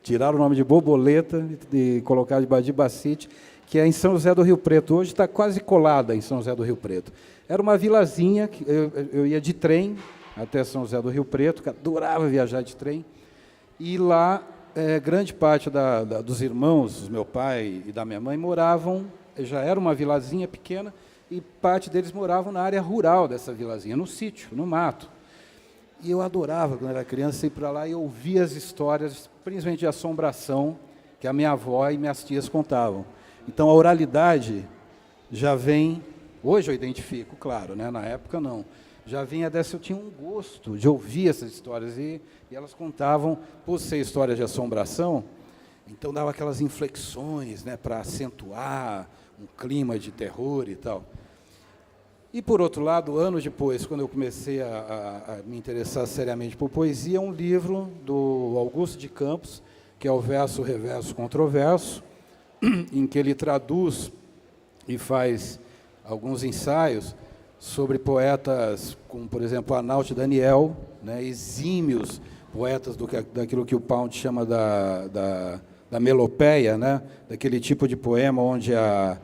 Tiraram o nome de Borboleta e colocaram de Badibacite, que é em São José do Rio Preto. Hoje está quase colada em São José do Rio Preto. Era uma vilazinha, que eu ia de trem até São José do Rio Preto, que adorava viajar de trem, e lá grande parte dos irmãos do meu pai e da minha mãe moravam, já era uma vilazinha pequena, e parte deles moravam na área rural dessa vilazinha, no sítio, no mato. E eu adorava, quando era criança, ir para lá e ouvir as histórias, principalmente de assombração, que a minha avó e minhas tias contavam. Então, a oralidade já vem, hoje eu identifico, claro, né? Na época não, já vinha dessa, eu tinha um gosto de ouvir essas histórias, e elas contavam, por ser histórias de assombração, então dava aquelas inflexões, né, para acentuar um clima de terror e tal. E, por outro lado, anos depois, quando eu comecei a me interessar seriamente por poesia, um livro do Augusto de Campos, que é o Verso, Reverso, Controverso, em que ele traduz e faz alguns ensaios sobre poetas como, por exemplo, Arnaut Daniel, né, exímios poetas daquilo que o Pound chama da melopeia, né, daquele tipo de poema onde a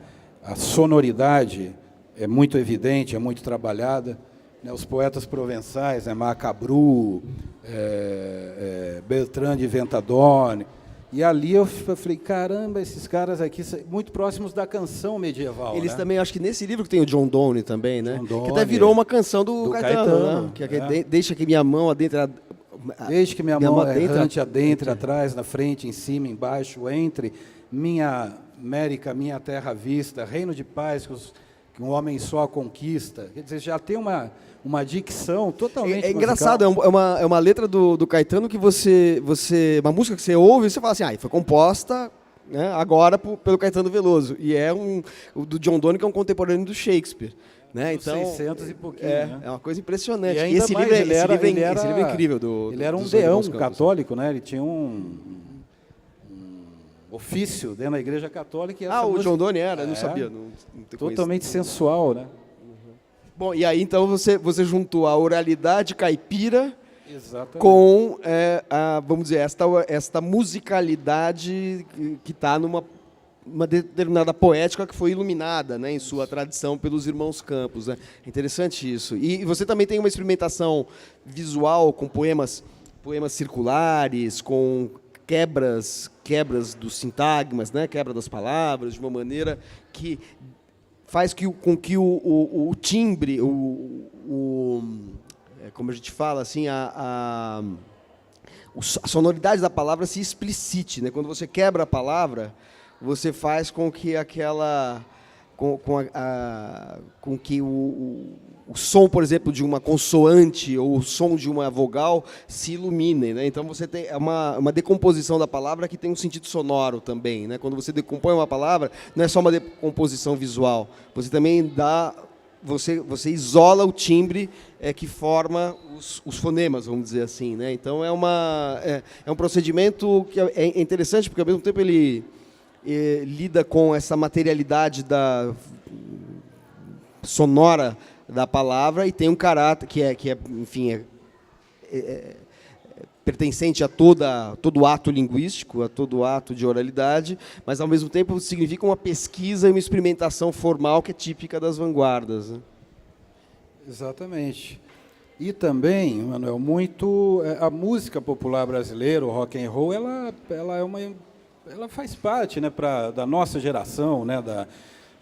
sonoridade é muito evidente, é muito trabalhada, né, os poetas provençais, né, Macabru, Bertrand de Ventadorn. E ali eu falei, caramba, esses caras aqui são muito próximos da canção medieval. Eles, né? também, acho que nesse livro que tem o John Donne também, né? John Donne, que até virou uma canção do Caetano, né? Que deixa que minha mão adentre... Desde que minha mão errante adentre, atrás, na frente, em cima, embaixo, entre, minha América, minha terra à vista, reino de paz que um homem só conquista. Quer dizer, já tem uma dicção totalmente musical. Engraçado, é uma letra do Caetano que uma música que você ouve e você fala assim, foi composta, né, agora pelo Caetano Veloso. E o do John Donne, que é um contemporâneo do Shakespeare. Né? Então, 600 e pouquinho. Né? É uma coisa impressionante. E esse livro é incrível. Ele era um deão católico, né? Ele tinha um ofício dentro da Igreja Católica. E o John Donne era? Eu não sabia. Não totalmente sensual, né? Bom, e aí então você juntou a oralidade caipira Exatamente. Com, vamos dizer, esta musicalidade que está numa determinada poética que foi iluminada, né, em sua tradição pelos irmãos Campos. Né? É interessante isso. E você também tem uma experimentação visual com poemas circulares, com quebras dos sintagmas, né, quebra das palavras, de uma maneira que faz com que o timbre, como a gente fala, assim, a sonoridade da palavra se explicite. Né? Quando você quebra a palavra, você faz com que com que o som, por exemplo, de uma consoante ou o som de uma vogal se ilumine. Né? Então, você tem uma decomposição da palavra que tem um sentido sonoro também. Né? Quando você decompõe uma palavra, não é só uma decomposição visual. Você também você isola o timbre que forma os fonemas, vamos dizer assim. Né? Então, é um procedimento que é interessante, porque, ao mesmo tempo, ele lida com essa materialidade sonora da palavra e tem um caráter que é enfim, pertencente a todo ato linguístico, a todo ato de oralidade, mas, ao mesmo tempo, significa uma pesquisa e uma experimentação formal que é típica das vanguardas, né? Exatamente. E também, Manuel, muito a música popular brasileira, o rock and roll, ela faz parte, né, da nossa geração, né,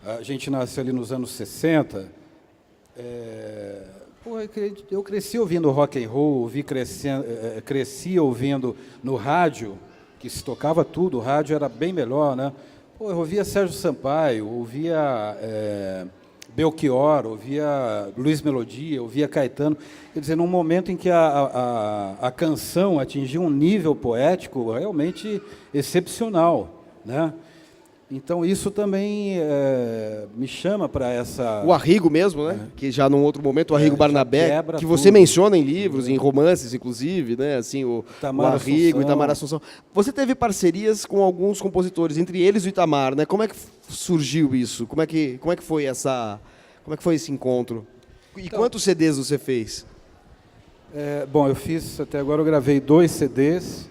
a gente nasceu ali nos anos 60. Eu cresci ouvindo rock and roll, cresci ouvindo no rádio, que se tocava tudo, o rádio era bem melhor, né? Eu ouvia Sérgio Sampaio, ouvia Belchior, ouvia Luiz Melodia, ouvia Caetano. Quer dizer, num momento em que a canção atingiu um nível poético realmente excepcional, né? Então, isso também me chama para essa... O Arrigo mesmo, né? Que já num outro momento, o Arrigo Barnabé, que você tudo. menciona em livros, em romances, inclusive, né? Assim, o Arrigo, Itamar Assunção. Você teve parcerias com alguns compositores, entre eles o Itamar, né? Como é que surgiu isso? Como é que foi esse encontro? E então, quantos CDs você fez? Bom, eu fiz, até agora eu gravei 2 CDs.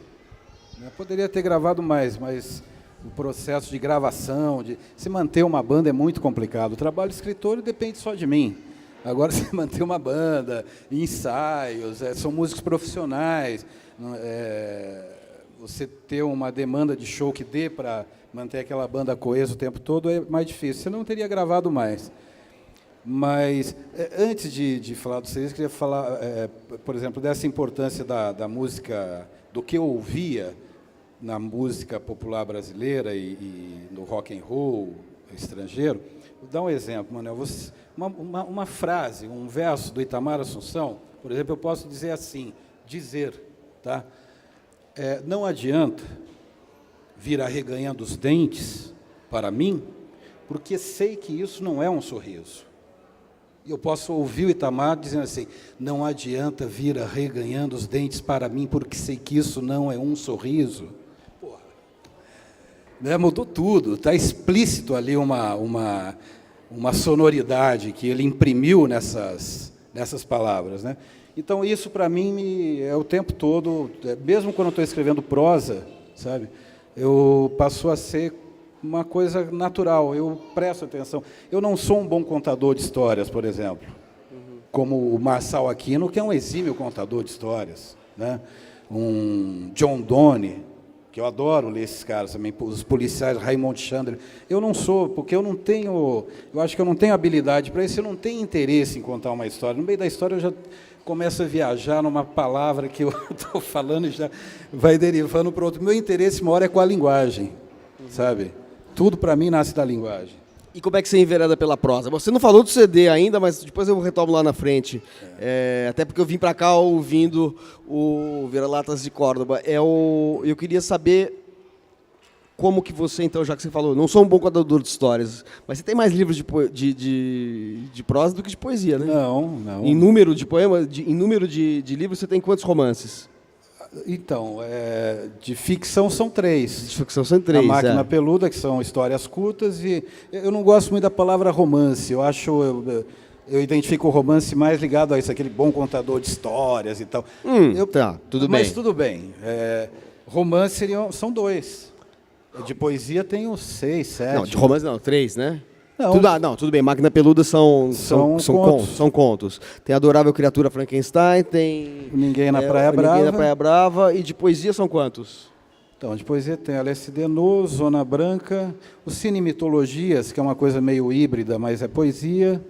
Eu poderia ter gravado mais, mas... O processo de gravação, de se manter uma banda é muito complicado. O trabalho de escritor depende só de mim. Agora, se manter uma banda, ensaios, são músicos profissionais, você ter uma demanda de show que dê para manter aquela banda coesa o tempo todo é mais difícil. Você não teria gravado mais. Mas, antes de falar do CDs, eu queria falar, por exemplo, dessa importância da música, do que eu ouvia na música popular brasileira e no rock and roll estrangeiro. Vou dar um exemplo, Manuel. Uma frase, um verso do Itamar Assunção, por exemplo, eu posso dizer assim, tá? Não adianta vir arreganhando os dentes para mim, porque sei que isso não é um sorriso. E eu posso ouvir o Itamar dizendo assim, não adianta vir arreganhando os dentes para mim, porque sei que isso não é um sorriso. Mudou tudo, está explícito ali uma sonoridade que ele imprimiu nessas palavras, né? Então, isso, para mim, é o tempo todo, mesmo quando eu estou escrevendo prosa, sabe, passou a ser uma coisa natural, eu presto atenção. Eu não sou um bom contador de histórias, por exemplo, como o Marçal Aquino, que é um exímio contador de histórias, né? Um John Donne, que eu adoro ler esses caras também, os policiais, Raymond Chandler. Eu não sou, porque eu acho que eu não tenho habilidade para isso, eu não tenho interesse em contar uma história. No meio da história eu já começo a viajar numa palavra que eu estou falando e já vai derivando para outro. Meu interesse maior é com a linguagem, sabe? Tudo para mim nasce da linguagem. E como é que você envereda pela prosa? Você não falou do CD ainda, mas depois eu retomo lá na frente. Até porque eu vim para cá ouvindo o Vira-Latas de Córdoba. Eu queria saber como que você, então, já que você falou, não sou um bom contador de histórias, mas você tem mais livros de prosa do que de poesia, né? Não. Em número de poemas, em número de livros, você tem quantos romances? Então, de ficção são 3. De ficção são 3, A Máquina Peluda, que são histórias curtas, e eu não gosto muito da palavra romance. Eu identifico o romance mais ligado a isso, aquele bom contador de histórias e tal. Tá, tudo bem. Mas tudo bem. Romance são 2. De poesia tem uns 6, 7. Não, de romance não, 3, né? Não. Tudo bem. Máquina Peluda são contos. Tem Adorável Criatura Frankenstein, tem... Ninguém na Praia Brava. Ninguém na Praia Brava. E de poesia são quantos? Então, de poesia tem LSD No, Zona Branca, o Cine Mitologias, que é uma coisa meio híbrida, mas é poesia.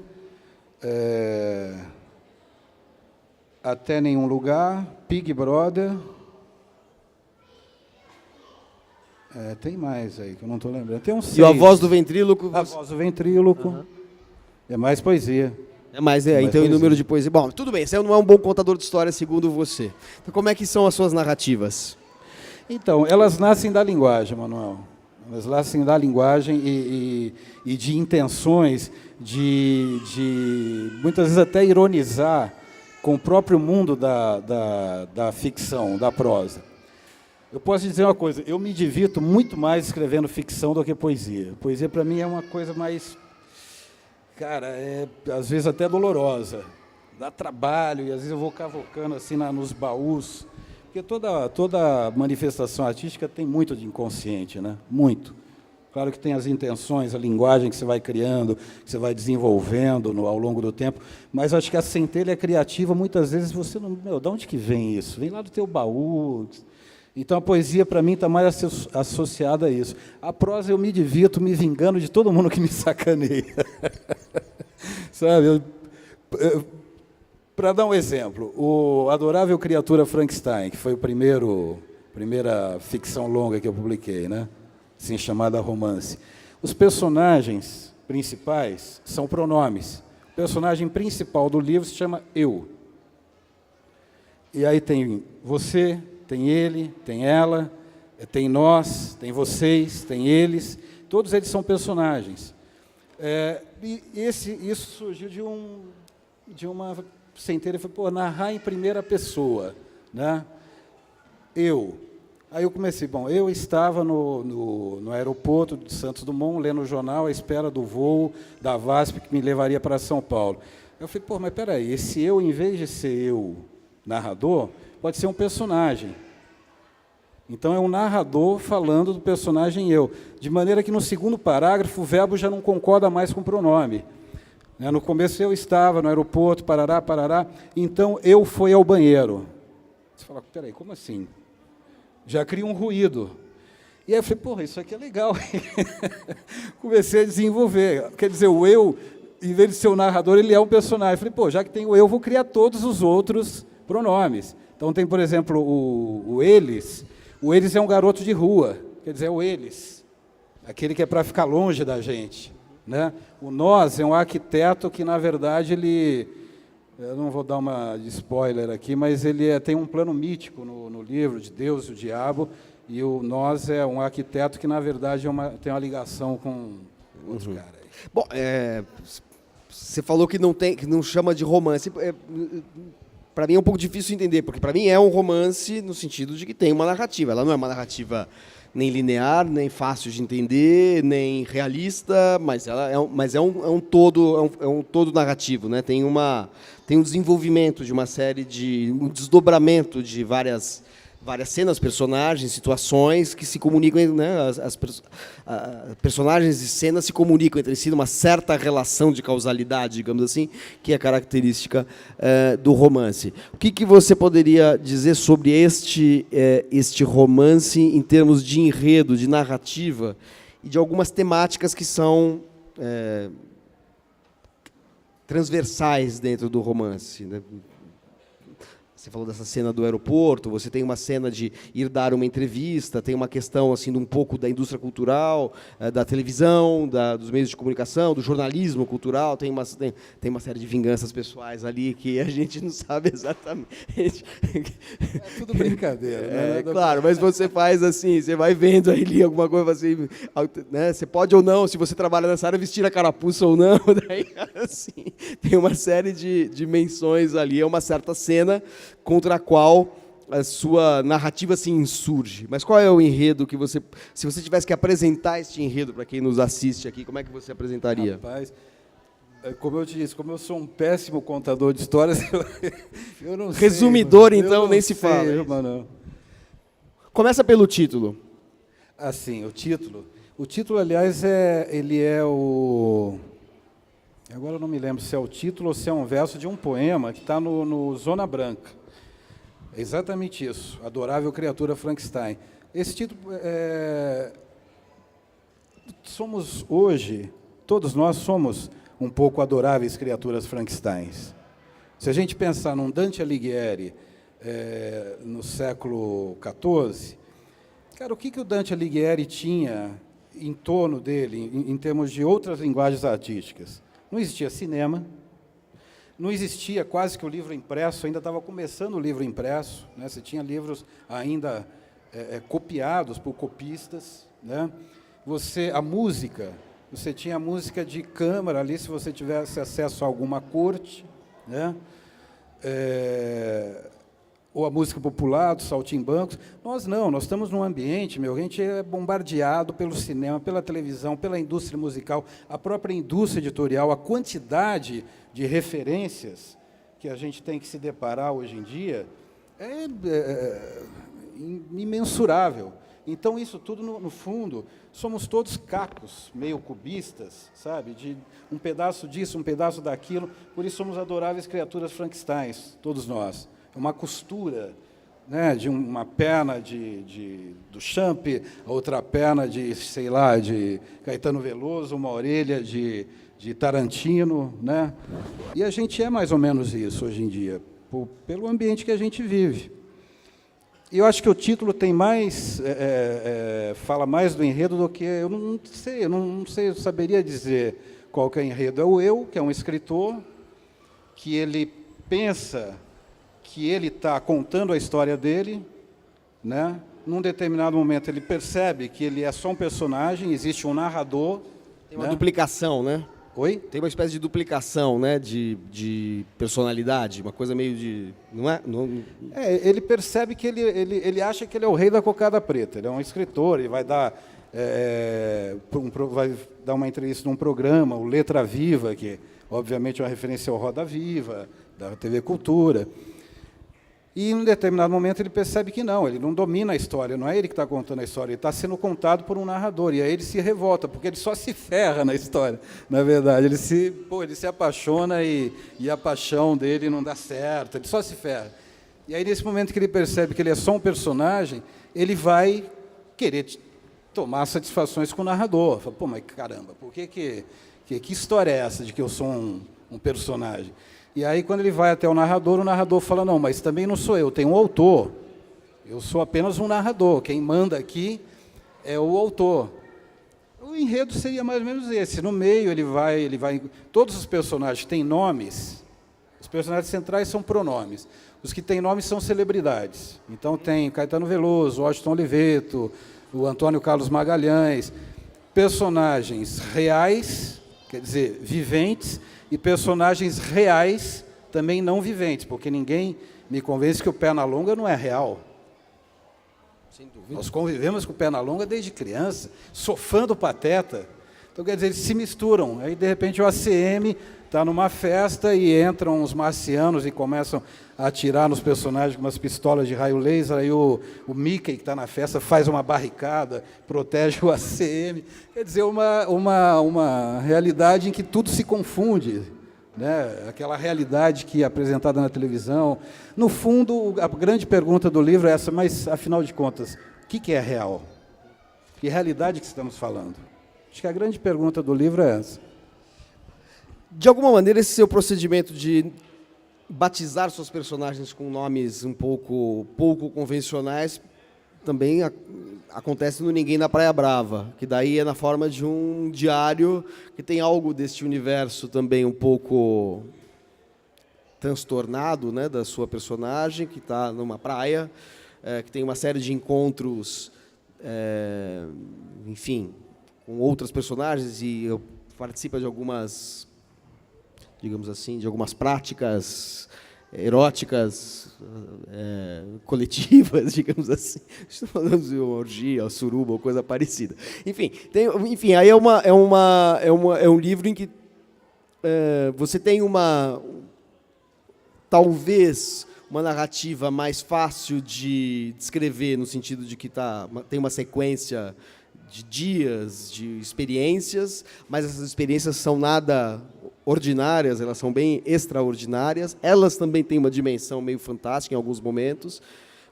Até Nenhum Lugar, Pig Brother. Tem mais aí, que eu não estou lembrando. Tem uns 6. E A Voz do Ventríloco? A Voz do Ventríloco. Uhum. É mais poesia. Então, em número de poesia. Bom, tudo bem, você não é um bom contador de história, segundo você. Então, como é que são as suas narrativas? Então, elas nascem da linguagem, Manuel. Elas nascem da linguagem e de intenções de muitas vezes até ironizar com o próprio mundo da ficção, da prosa. Eu posso dizer uma coisa, eu me divirto muito mais escrevendo ficção do que poesia. Poesia, para mim, é uma coisa mais, às vezes até dolorosa, dá trabalho, e às vezes eu vou cavocando assim nos baús, porque toda manifestação artística tem muito de inconsciente, né? Muito. Claro que tem as intenções, a linguagem que você vai criando, que você vai desenvolvendo ao longo do tempo, mas acho que a centelha criativa, muitas vezes, você não... de onde que vem isso? Vem lá do teu baú. Então, a poesia, para mim, está mais associada a isso. A prosa, eu me divirto me vingando de todo mundo que me sacaneia. Sabe? Para dar um exemplo, o Adorável Criatura Frankenstein, que foi a primeira ficção longa que eu publiquei, né? Assim, chamada romance. Os personagens principais são pronomes. O personagem principal do livro se chama eu. E aí tem você, tem ele, tem ela, tem nós, tem vocês, tem eles. Todos eles são personagens. E isso surgiu de uma centelha. Foi, narrar em primeira pessoa, né? Eu. Aí eu comecei, eu estava no aeroporto de Santos Dumont, lendo o jornal à espera do voo da VASP que me levaria para São Paulo. Eu falei, mas espera aí, esse eu, em vez de ser eu narrador, pode ser um personagem. Então é um narrador falando do personagem eu, de maneira que no segundo parágrafo o verbo já não concorda mais com o pronome. No começo eu estava no aeroporto, parará, parará, então eu fui ao banheiro. Você fala, espera aí, como assim? Já cria um ruído. E aí eu falei, isso aqui é legal. Comecei a desenvolver. Quer dizer, o eu, em vez de ser o narrador, ele é um personagem. Eu falei, já que tem o eu, vou criar todos os outros pronomes. Então tem, por exemplo, o eles. O eles é um garoto de rua. Quer dizer, é o eles. Aquele que é para ficar longe da gente. Né? O nós é um arquiteto que, na verdade, ele... Eu não vou dar uma de spoiler aqui, mas ele tem um plano mítico no livro, de Deus e o diabo, e o nós é um arquiteto que, na verdade, tem uma ligação com outro cara. Aí. Bom, você falou que não chama de romance. Para mim é um pouco difícil entender, porque para mim é um romance no sentido de que tem uma narrativa. Ela não é uma narrativa nem linear, nem fácil de entender, nem realista, mas ela é um todo narrativo, né? Tem um desenvolvimento de uma série um desdobramento de várias cenas, personagens, situações que se comunicam, né? Personagens e cenas se comunicam entre si, uma certa relação de causalidade, digamos assim, que é característica do romance. O que você poderia dizer sobre este romance em termos de enredo, de narrativa e de algumas temáticas que são transversais dentro do romance, né? Você falou dessa cena do aeroporto, você tem uma cena de ir dar uma entrevista, tem uma questão assim, de um pouco da indústria cultural, da televisão, dos meios de comunicação, do jornalismo cultural, tem uma série de vinganças pessoais ali que a gente não sabe exatamente. É tudo brincadeira. Né? Claro, mas você faz assim, você vai vendo ali alguma coisa assim, né? Você pode ou não, se você trabalha nessa área, vestir a carapuça ou não, daí, assim, tem uma série de dimensões ali, é uma certa cena contra a qual a sua narrativa se insurge. Mas qual é o enredo que se você tivesse que apresentar este enredo para quem nos assiste aqui, como é que você apresentaria? Rapaz, como eu te disse, como eu sou um péssimo contador de histórias, eu não sei. Resumidor, então, nem se fala. Mano. Começa pelo título. Assim, o título, aliás, ele é o... Agora eu não me lembro se é o título ou se é um verso de um poema que está no Zona Branca. É exatamente isso, Adorável Criatura Frankenstein. Esse título somos hoje, todos nós somos um pouco adoráveis criaturas Frankensteins. Se a gente pensar num Dante Alighieri no século XIV, cara, o que o Dante Alighieri tinha em torno dele, em termos de outras linguagens artísticas? Não existia cinema, não existia quase que o livro impresso, ainda estava começando o livro impresso, né? Você tinha livros ainda copiados por copistas, né? A música, você tinha a música de câmara ali, se você tivesse acesso a alguma corte, né? Ou a música popular, dos saltimbancos. Nós não, nós estamos num ambiente, a gente é bombardeado pelo cinema, pela televisão, pela indústria musical, a própria indústria editorial, a quantidade de referências que a gente tem que se deparar hoje em dia é imensurável. Então, isso tudo, no fundo, somos todos cacos, meio cubistas, sabe? De um pedaço disso, um pedaço daquilo. Por isso somos adoráveis criaturas Frankensteins, todos nós. É uma costura, né, de uma perna do Champ, a outra perna de, sei lá, de Caetano Veloso, uma orelha de Tarantino, né? E a gente é mais ou menos isso hoje em dia, pelo ambiente que a gente vive. E eu acho que o título tem mais, fala mais do enredo do que... Eu não sei, eu saberia dizer qual que é o enredo. É o eu, que é um escritor, que ele pensa que ele está contando a história dele, né? Num determinado momento ele percebe que ele é só um personagem, existe um narrador. Tem uma duplicação, né? Oi? Tem uma espécie de duplicação, né, de personalidade, uma coisa meio de... Não é? Ele percebe que ele acha que ele é o rei da cocada preta. Ele é um escritor, ele vai dar uma entrevista num programa, o Letra Viva, que obviamente é uma referência ao Roda Viva, da TV Cultura. E, em um determinado momento, ele percebe que não, ele não domina a história, não é ele que está contando a história, ele está sendo contado por um narrador, e aí ele se revolta, porque ele só se ferra na história, na verdade. Ele se apaixona e a paixão dele não dá certo, ele só se ferra. E aí, nesse momento que ele percebe que ele é só um personagem, ele vai querer tomar satisfações com o narrador. Fala, pô, mas caramba, que história é essa de que eu sou um personagem? E aí, quando ele vai até o narrador fala, não, mas também não sou eu, tem um autor. Eu sou apenas um narrador, quem manda aqui é o autor. O enredo seria mais ou menos esse. No meio, ele vai... Todos os personagens têm nomes. Os personagens centrais são pronomes. Os que têm nomes são celebridades. Então, tem Caetano Veloso, Washington Oliveto, o Antônio Carlos Magalhães. Personagens reais, quer dizer, viventes, e personagens reais, também não viventes, porque ninguém me convence que o Pernalonga não é real. Sem dúvida. Nós convivemos com o Pernalonga desde criança, sou fã do Pateta. Então, quer dizer, eles se misturam. Aí, de repente, o ACM está numa festa e entram uns marcianos e começam a atirar nos personagens com umas pistolas de raio laser. Aí o Mickey, que está na festa, faz uma barricada, protege o ACM. Quer dizer, uma realidade em que tudo se confunde, né? Aquela realidade que é apresentada na televisão. No fundo, a grande pergunta do livro é essa, mas, afinal de contas, o que é real? Que realidade que estamos falando? Acho que a grande pergunta do livro é essa. De alguma maneira, esse seu procedimento de batizar seus personagens com nomes um pouco convencionais também acontece no Ninguém na Praia Brava, que daí é na forma de um diário que tem algo deste universo também um pouco transtornado, né, da sua personagem, que está numa praia, que tem uma série de encontros, enfim, com outras personagens e participa de algumas, digamos assim, de algumas práticas eróticas coletivas, digamos assim. Estou falando de uma orgia, uma suruba ou coisa parecida. Enfim, aí é um livro em que você tem talvez uma narrativa mais fácil de descrever, no sentido de que tem uma sequência de dias, de experiências, mas essas experiências são nada ordinárias, elas são bem extraordinárias. Elas também têm uma dimensão meio fantástica em alguns momentos,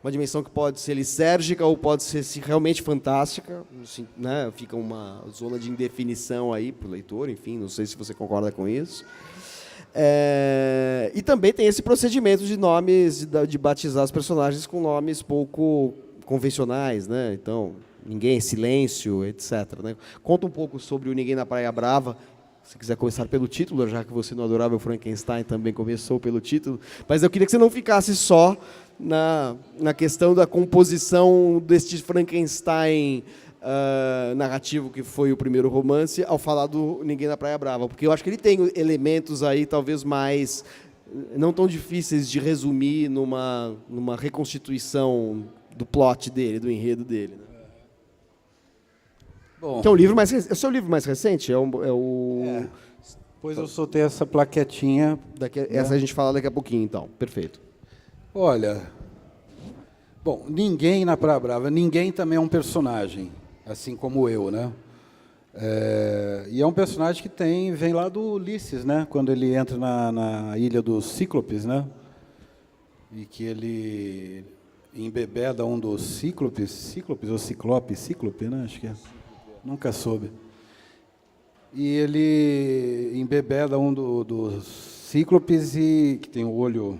uma dimensão que pode ser lisérgica ou pode ser realmente fantástica, assim, né? Fica uma zona de indefinição aí para o leitor, enfim, não sei se você concorda com isso. E também tem esse procedimento de nomes, de batizar os personagens com nomes pouco convencionais, né? Então, Ninguém, Silêncio, etc. Né? Conta um pouco sobre o Ninguém na Praia Brava, se quiser começar pelo título, já que você no Adorável Frankenstein também começou pelo título, mas eu queria que você não ficasse só na questão da composição deste Frankenstein narrativo que foi o primeiro romance, ao falar do Ninguém na Praia Brava, porque eu acho que ele tem elementos aí talvez mais não tão difíceis de resumir numa reconstituição do plot dele, do enredo dele. Né? Bom, Que é o livro mais recente? É o seu livro mais recente? Pois eu soltei essa plaquetinha. Essa a gente fala daqui a pouquinho, então. Perfeito. Olha, bom, ninguém na Praia Brava, ninguém também é um personagem, assim como eu, né? E é um personagem que vem lá do Ulisses, né? Quando ele entra na ilha dos Cíclopes, né? E que ele embebeda um dos Cíclopes ou Cíclope, né? Acho que é. Nunca soube. E ele embebeda um dos Cíclopes, e que tem um olho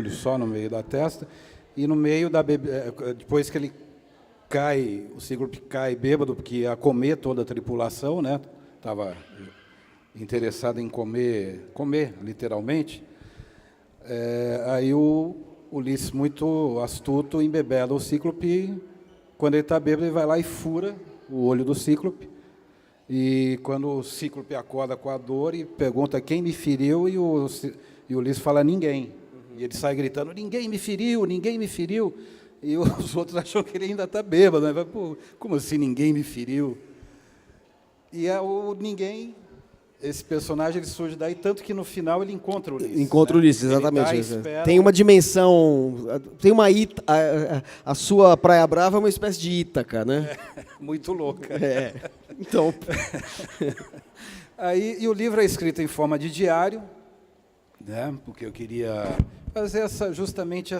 só no meio da testa, e no meio depois que ele cai, o Cíclope cai bêbado, porque ia comer toda a tripulação, né? Estava interessado em comer literalmente. Aí o Ulisses, muito astuto, embebeda o Cíclope. Quando ele está bêbado, ele vai lá e fura o olho do Cíclope. E quando o Cíclope acorda com a dor e pergunta quem me feriu, e o Ulisses fala ninguém. E ele sai gritando, ninguém me feriu, ninguém me feriu. E os outros acham que ele ainda está bêbado, né? Pô, como assim ninguém me feriu? E o ninguém, esse personagem, ele surge daí, tanto que no final ele encontra o Ulisses. Encontra o Ulisses, exatamente. Espera... Tem uma dimensão, tem uma a sua Praia Brava é uma espécie de Ítaca, né? Muito louca. Então... E o livro é escrito em forma de diário, né? Porque eu queria fazer justamente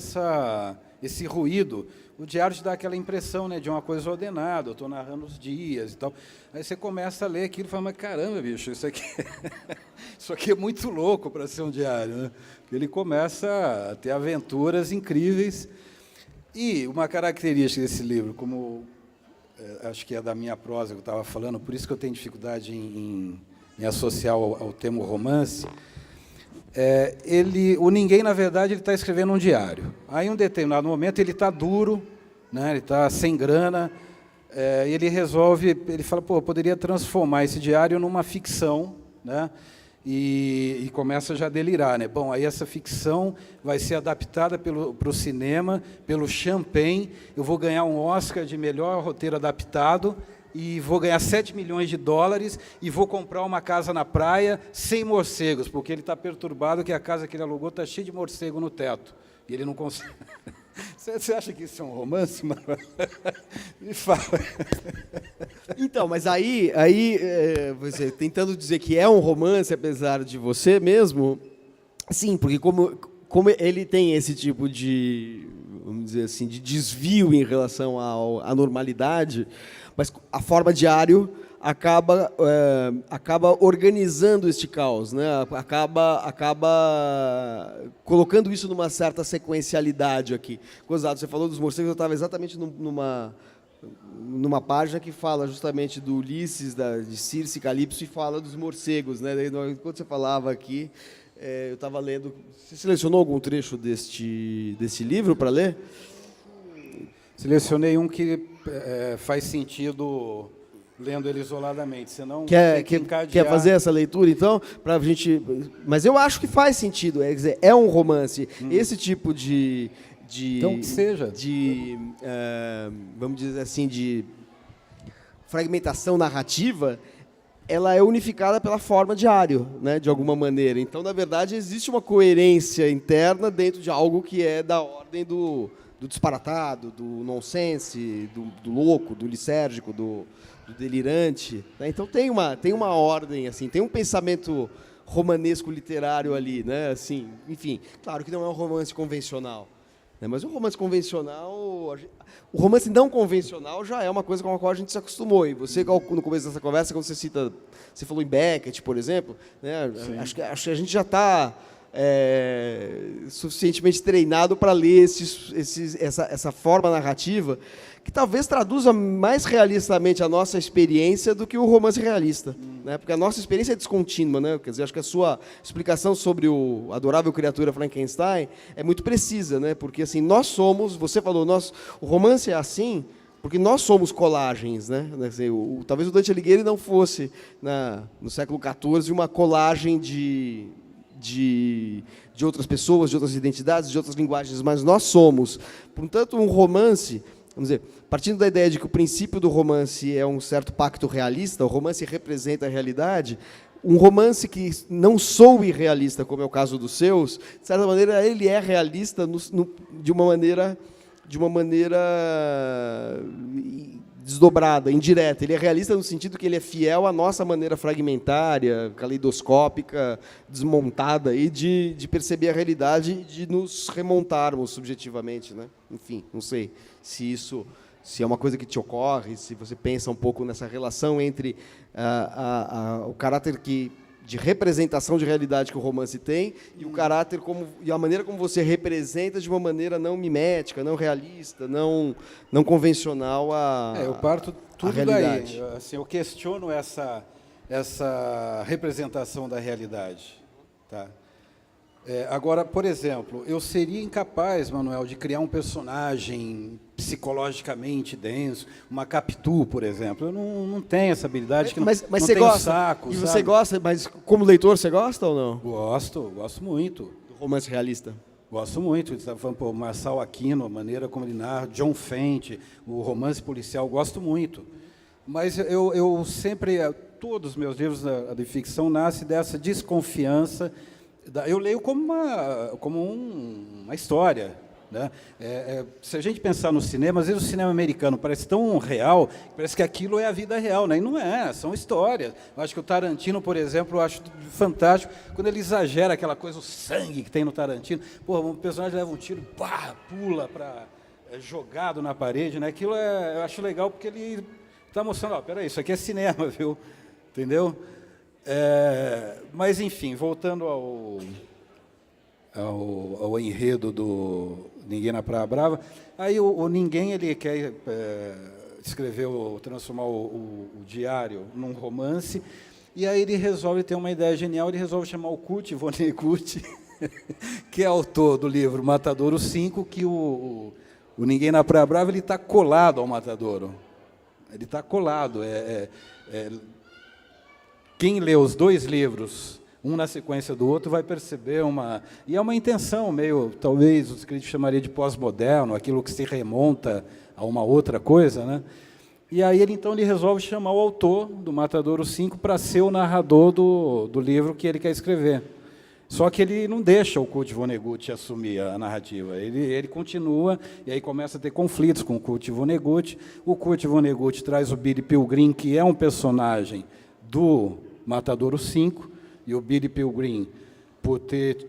esse ruído. O diário te dá aquela impressão, né, de uma coisa ordenada, eu estou narrando os dias e tal. Aí você começa a ler aquilo e fala, mas caramba, bicho, isso aqui é muito louco para ser um diário, né? Ele começa a ter aventuras incríveis. E uma característica desse livro, como acho que é da minha prosa que eu estava falando, por isso que eu tenho dificuldade em associar ao termo romance, o ninguém, na verdade, ele está escrevendo um diário. Aí, em um determinado momento, ele está duro, né, ele está sem grana, ele resolve, ele fala, pô, eu poderia transformar esse diário numa ficção, né, e começa já a delirar, né? Bom, aí essa ficção vai ser adaptada para o cinema, pelo Champagne, eu vou ganhar um Oscar de melhor roteiro adaptado, e vou ganhar $7 milhões e vou comprar uma casa na praia sem morcegos, porque ele está perturbado que a casa que ele alugou está cheia de morcego no teto. E ele não consegue... Você acha que isso é um romance, Manuel? Me fala. Então, mas aí você tentando dizer que é um romance, apesar de você mesmo, sim, porque como ele tem esse tipo de, vamos dizer assim, de desvio em relação à normalidade, mas a forma diário acaba organizando este caos, né? acaba colocando isso numa certa sequencialidade aqui. Gozado, você falou dos morcegos, eu estava exatamente numa página que fala justamente do Ulisses, de Circe e Calipso, e fala dos morcegos, né? Enquanto você falava aqui, eu estava lendo... Você selecionou algum trecho desse livro para ler? Selecionei um que faz sentido lendo ele isoladamente, senão quer fazer essa leitura, então, para a gente... Mas eu acho que faz sentido, quer dizer, é um romance. Esse tipo então que seja. Vamos dizer assim, de fragmentação narrativa, ela é unificada pela forma diário, né, de alguma maneira. Então, na verdade, existe uma coerência interna dentro de algo que é da ordem do disparatado, do nonsense, do louco, do lisérgico, do delirante, né? Então tem uma ordem, assim, tem um pensamento romanesco literário ali, né? Assim, enfim, claro que não é um romance convencional, né? Mas o romance convencional, o romance não convencional já é uma coisa com a qual a gente se acostumou. E você, no começo dessa conversa, quando você falou em Beckett, por exemplo, né? Acho que a gente já está suficientemente treinado para ler essa forma narrativa que talvez traduza mais realistamente a nossa experiência do que o romance realista, né? Porque a nossa experiência é descontínua, né? Quer dizer, acho que a sua explicação sobre o adorável criatura Frankenstein é muito precisa, né? Porque assim, nós somos, você falou, o romance é assim porque nós somos colagens, né? Talvez o Dante Alighieri não fosse, no século XIV, uma colagem de outras pessoas, de outras identidades, de outras linguagens, mas nós somos. Portanto, um romance, vamos dizer, partindo da ideia de que o princípio do romance é um certo pacto realista, o romance representa a realidade, um romance que não soe realista, como é o caso dos seus, de certa maneira, ele é realista de uma maneira desdobrada, indireta. Ele é realista no sentido que ele é fiel à nossa maneira fragmentária, caleidoscópica, desmontada, e de perceber a realidade, de nos remontarmos subjetivamente, né? Enfim, não sei se é uma coisa que te ocorre, se você pensa um pouco nessa relação entre o caráter de representação de realidade que o romance tem e o caráter e a maneira como você representa de uma maneira não mimética, não realista, não convencional eu parto tudo realidade. Daí. Assim, eu questiono essa representação da realidade. Tá? Agora, por exemplo, eu seria incapaz, Manuel, de criar um personagem psicologicamente denso, uma Capitu, por exemplo. Eu não tenho essa habilidade, mas não você tenho gosta, saco. E você sabe? gosta, mas como leitor você gosta ou não? Gosto muito. Do romance realista? Gosto muito. Você estava falando, pô, Marçal Aquino, a maneira como ele narra, John Fenty, o romance policial, gosto muito. Mas eu sempre, todos os meus livros de ficção nascem dessa desconfiança. Eu leio como uma história. Né? Se a gente pensar no cinema, às vezes o cinema americano parece tão real, parece que aquilo é a vida real, né? E não é, são histórias. Eu acho que o Tarantino, por exemplo, eu acho fantástico quando ele exagera aquela coisa, o sangue que tem no Tarantino. Pô, um personagem leva um tiro, pá, pula, jogado na parede. Né? Aquilo eu acho legal porque ele está mostrando, peraí, isso aqui é cinema, viu? Entendeu? Mas, enfim, voltando ao enredo do Ninguém na Praia Brava, aí o Ninguém ele quer transformar o diário num romance, e aí ele resolve ter uma ideia genial, ele resolve chamar o Kurt Vonnegut, que é autor do livro Matadouro 5, que o Ninguém na Praia Brava está colado ao Matadouro. Ele está colado. Quem lê os dois livros, um na sequência do outro, vai perceber e é uma intenção meio, talvez os críticos chamariam de pós-moderno, aquilo que se remonta a uma outra coisa, né? E aí ele resolve chamar o autor do Matadouro 5 para ser o narrador do livro que ele quer escrever. Só que ele não deixa o Kurt Vonnegut assumir a narrativa. Ele continua, e aí começa a ter conflitos com o Kurt Vonnegut. O Kurt Vonnegut traz o Billy Pilgrim, que é um personagem do Matadouro 5, e o Billy Pilgrim, por ter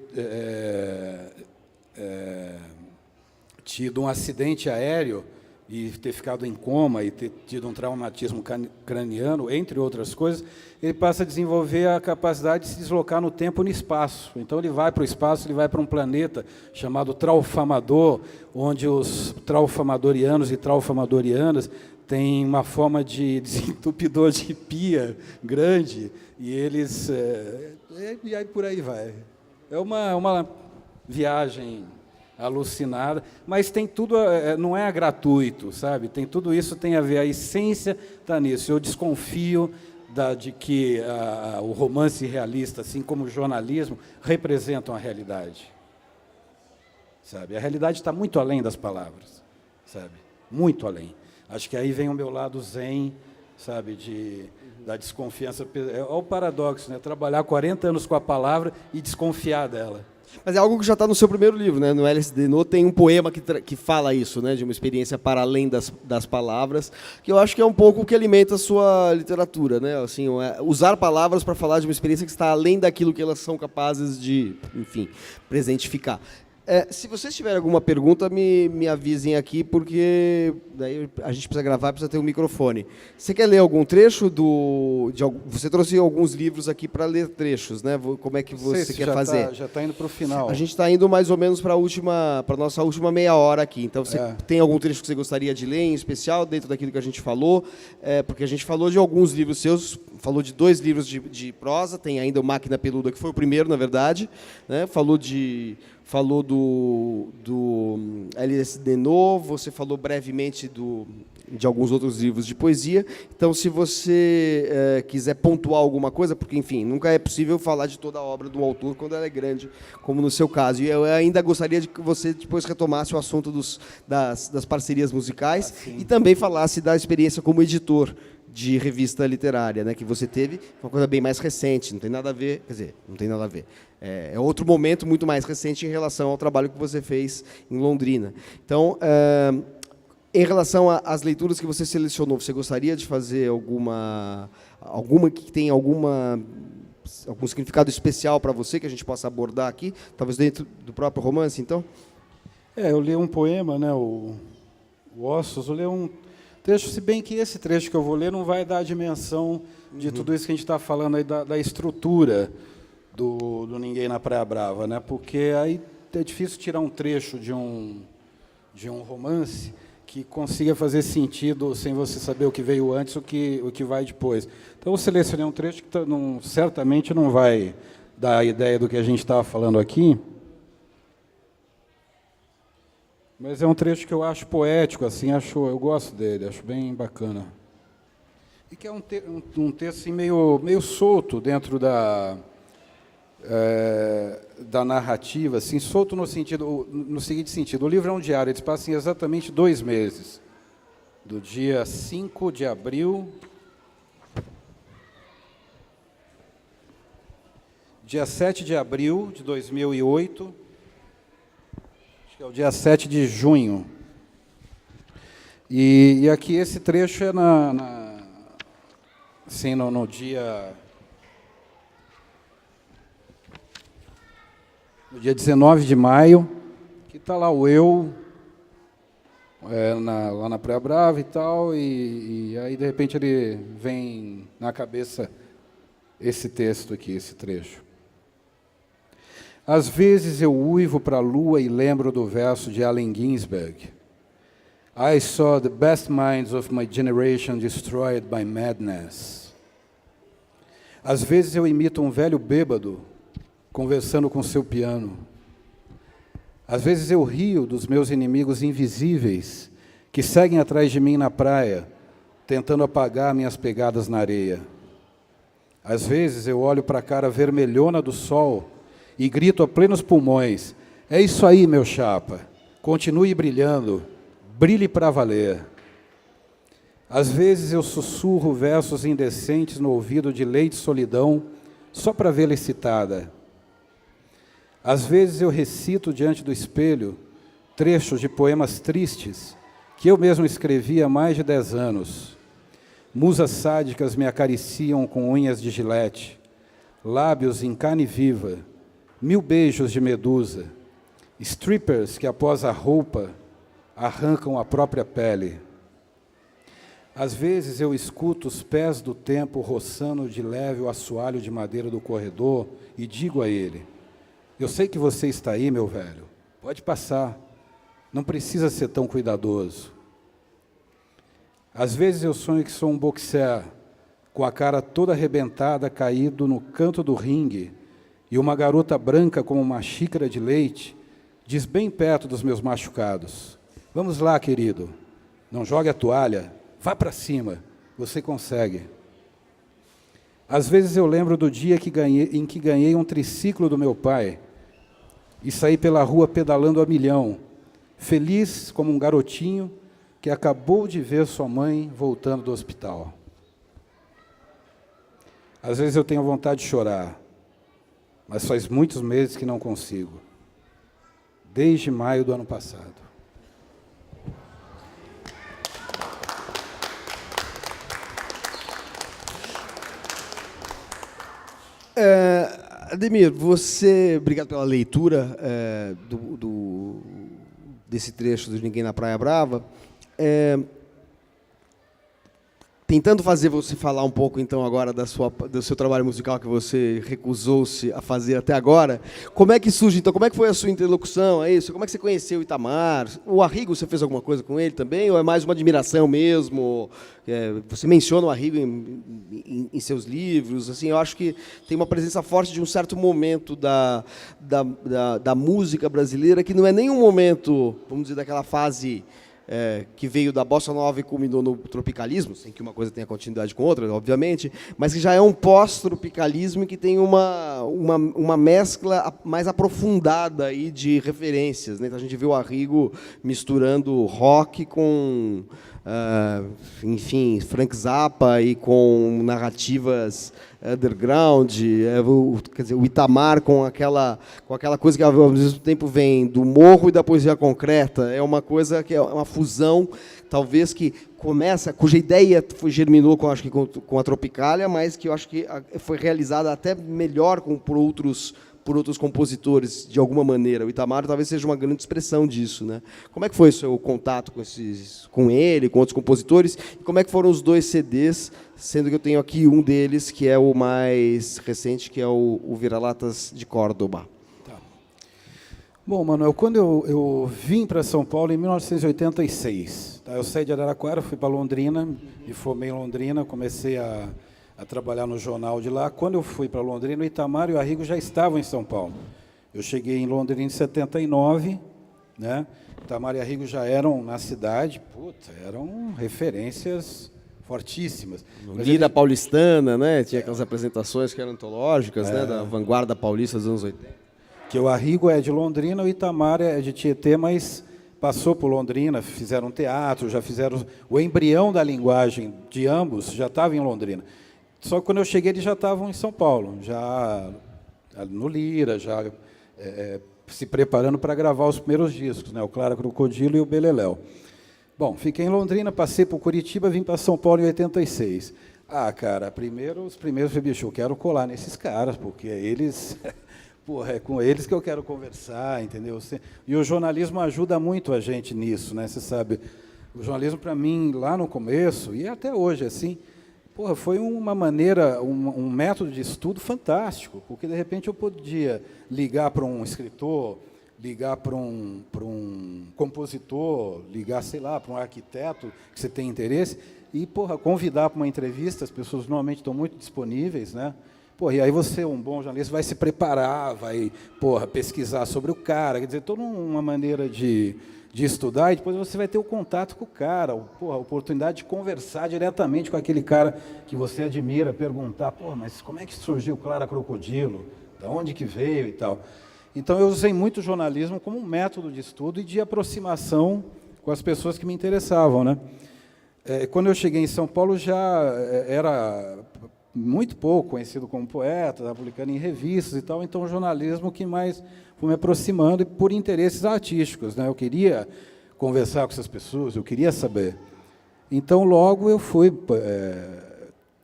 tido um acidente aéreo e ter ficado em coma e ter tido um traumatismo craniano, entre outras coisas, ele passa a desenvolver a capacidade de se deslocar no tempo e no espaço. Então, ele vai para o espaço, ele vai para um planeta chamado Traufamador, onde os traufamadorianos e traufamadorianas têm uma forma de desentupidor de pia grande, e eles... e aí por aí vai. É uma viagem alucinada, mas tem tudo, não é gratuito, sabe? Tem tudo isso, tem a ver, a essência está nisso. Eu desconfio de que o romance realista, assim como o jornalismo, representam a realidade, sabe? A realidade está muito além das palavras, sabe? Muito além. Acho que aí vem o meu lado zen, sabe? Da desconfiança. É o paradoxo, né? Trabalhar 40 anos com a palavra e desconfiar dela. Mas é algo que já está no seu primeiro livro, né? No LSD No tem um poema que fala isso, né? De uma experiência para além das palavras, que eu acho que é um pouco o que alimenta a sua literatura, né? Assim, usar palavras para falar de uma experiência que está além daquilo que elas são capazes de, enfim, presentificar. Se vocês tiverem alguma pergunta, me avisem aqui, porque daí a gente precisa gravar, precisa ter um microfone. Você quer ler algum trecho você trouxe alguns livros aqui para ler trechos, né? Como é que você quer fazer? Já está indo para o final. A gente está indo mais ou menos para a nossa última meia hora aqui. Então, você tem algum trecho que você gostaria de ler, em especial, dentro daquilo que a gente falou? Porque a gente falou de alguns livros seus, falou de 2 livros de prosa, tem ainda o Máquina Peluda, que foi o primeiro, na verdade, né? Falou do LSD No, você falou brevemente de alguns outros livros de poesia. Então, se você quiser pontuar alguma coisa, porque, enfim, nunca é possível falar de toda a obra do autor quando ela é grande, como no seu caso. E eu ainda gostaria de que você depois retomasse o assunto das parcerias musicais e também falasse da experiência como editor de revista literária, né, que você teve, uma coisa bem mais recente, não tem nada a ver, quer dizer, não tem nada a ver. É outro momento muito mais recente em relação ao trabalho que você fez em Londrina. Então, em relação às leituras que você selecionou, você gostaria de fazer alguma que tenha algum significado especial para você, que a gente possa abordar aqui, talvez dentro do próprio romance, então? Eu li um poema, né, o Ossos, eu li um trecho, se bem que esse trecho que eu vou ler não vai dar a dimensão de tudo isso que a gente está falando aí, da estrutura do Ninguém na Praia Brava, né? Porque aí é difícil tirar um trecho de um romance que consiga fazer sentido sem você saber o que veio antes, o que vai depois. Então, eu selecionei um trecho que certamente não vai dar a ideia do que a gente estava falando aqui, mas é um trecho que eu acho poético, assim, eu gosto dele, acho bem bacana. E que é um texto assim, meio solto dentro da narrativa, assim, solto no seguinte sentido. O livro é um diário, ele se passa em exatamente 2 meses, do dia 5 de abril, dia 7 de abril de 2008, acho que é o dia 7 de junho. E aqui esse trecho é assim, no dia 19 de maio, que está lá o eu, lá na Praia Brava e tal, e aí, de repente, ele vem na cabeça esse texto aqui, esse trecho. Às vezes eu uivo para a lua e lembro do verso de Allen Ginsberg. I saw the best minds of my generation destroyed by madness. Às vezes eu imito um velho bêbado conversando com seu piano. Às vezes eu rio dos meus inimigos invisíveis que seguem atrás de mim na praia, tentando apagar minhas pegadas na areia. Às vezes eu olho para a cara vermelhona do sol e grito a plenos pulmões: é isso aí, meu chapa, continue brilhando, brilhe para valer. Às vezes eu sussurro versos indecentes no ouvido de Leite Solidão, só para vê-la excitada. Às vezes eu recito diante do espelho trechos de poemas tristes que eu mesmo escrevi há mais de 10 anos. Musas sádicas me acariciam com unhas de gilete, lábios em carne viva, 1000 beijos de medusa, strippers que após a roupa arrancam a própria pele. Às vezes eu escuto os pés do tempo roçando de leve o assoalho de madeira do corredor e digo a ele: eu sei que você está aí, meu velho, pode passar, não precisa ser tão cuidadoso. Às vezes eu sonho que sou um boxer, com a cara toda arrebentada, caído no canto do ringue, e uma garota branca como uma xícara de leite diz bem perto dos meus machucados: vamos lá, querido, não jogue a toalha, vá para cima, você consegue. Às vezes eu lembro do dia em que ganhei um triciclo do meu pai e saí pela rua pedalando a milhão, feliz como um garotinho que acabou de ver sua mãe voltando do hospital. Às vezes eu tenho vontade de chorar, mas faz muitos meses que não consigo, desde maio do ano passado. Ademir, obrigado pela leitura desse trecho do Ninguém na Praia Brava. Tentando fazer você falar um pouco, então, agora do seu trabalho musical que você recusou-se a fazer até agora, como é que surge, então, como é que foi a sua interlocução a isso? Como é que você conheceu o Itamar? O Arrigo, você fez alguma coisa com ele também? Ou é mais uma admiração mesmo? Você menciona o Arrigo em seus livros. Assim, eu acho que tem uma presença forte de um certo momento da música brasileira, que não é nem um momento, vamos dizer, daquela fase que veio da bossa nova e culminou no tropicalismo, sem que uma coisa tenha continuidade com outra, obviamente, mas que já é um pós-tropicalismo e que tem uma mescla mais aprofundada aí de referências, né? Então, a gente viu o Arrigo misturando rock com, enfim, Frank Zappa e com narrativas underground, quer dizer, o Itamar com aquela coisa que ao mesmo tempo vem do morro e da poesia concreta. É uma coisa que é uma fusão, talvez, que começa, cuja ideia germinou acho que com a Tropicália, mas que eu acho que foi realizada até melhor por outros compositores, de alguma maneira. O Itamar talvez seja uma grande expressão disso, né? Como é que foi o seu contato com ele, com outros compositores? E como é que foram os 2 CDs, sendo que eu tenho aqui um deles, que é o mais recente, que é o Vira-Latas de Córdoba. Tá. Bom, Manuel, quando eu vim para São Paulo em 1986, tá? Eu saí de Araraquara, fui para Londrina, me formei em Londrina, comecei a trabalhar no jornal de lá. Quando eu fui para Londrina, o Itamar e o Arrigo já estavam em São Paulo. Eu cheguei em Londrina em 79, né? Itamar e Arrigo já eram na cidade, eram referências fortíssimas. Lira paulistana, né? Tinha aquelas apresentações que eram antológicas, né? Da vanguarda paulista dos anos 80. Que o Arrigo é de Londrina, o Itamar é de Tietê, mas passou por Londrina, fizeram teatro, já fizeram... O embrião da linguagem de ambos já estava em Londrina. Só que quando eu cheguei, eles já estavam em São Paulo, já no Lira, já se preparando para gravar os primeiros discos, né? O Clara Crocodilo e o Beleléu. Bom, fiquei em Londrina, passei por Curitiba, vim para São Paulo em 86. Cara, os primeiros, bicho, eu quero colar nesses caras, porque eles... é com eles que eu quero conversar, entendeu? E o jornalismo ajuda muito a gente nisso, né? Você sabe, o jornalismo, para mim, lá no começo, e até hoje, assim... foi uma maneira, um método de estudo fantástico, porque, de repente, eu podia ligar para um escritor, ligar para um compositor, ligar, sei lá, para um arquiteto que você tem interesse, e, convidar para uma entrevista. As pessoas normalmente estão muito disponíveis, né? E aí você, um bom jornalista, vai se preparar, vai, pesquisar sobre o cara, quer dizer, toda uma maneira de estudar, e depois você vai ter o contato com o cara, a oportunidade de conversar diretamente com aquele cara que você admira, perguntar, mas como é que surgiu Clara Crocodilo? De onde que veio e tal? Então, eu usei muito o jornalismo como um método de estudo e de aproximação com as pessoas que me interessavam, né? Quando eu cheguei em São Paulo, já era muito pouco conhecido como poeta, estava publicando em revistas e tal, então o jornalismo que mais foi me aproximando, e por interesses artísticos, né? Eu queria conversar com essas pessoas, eu queria saber. Então, logo eu fui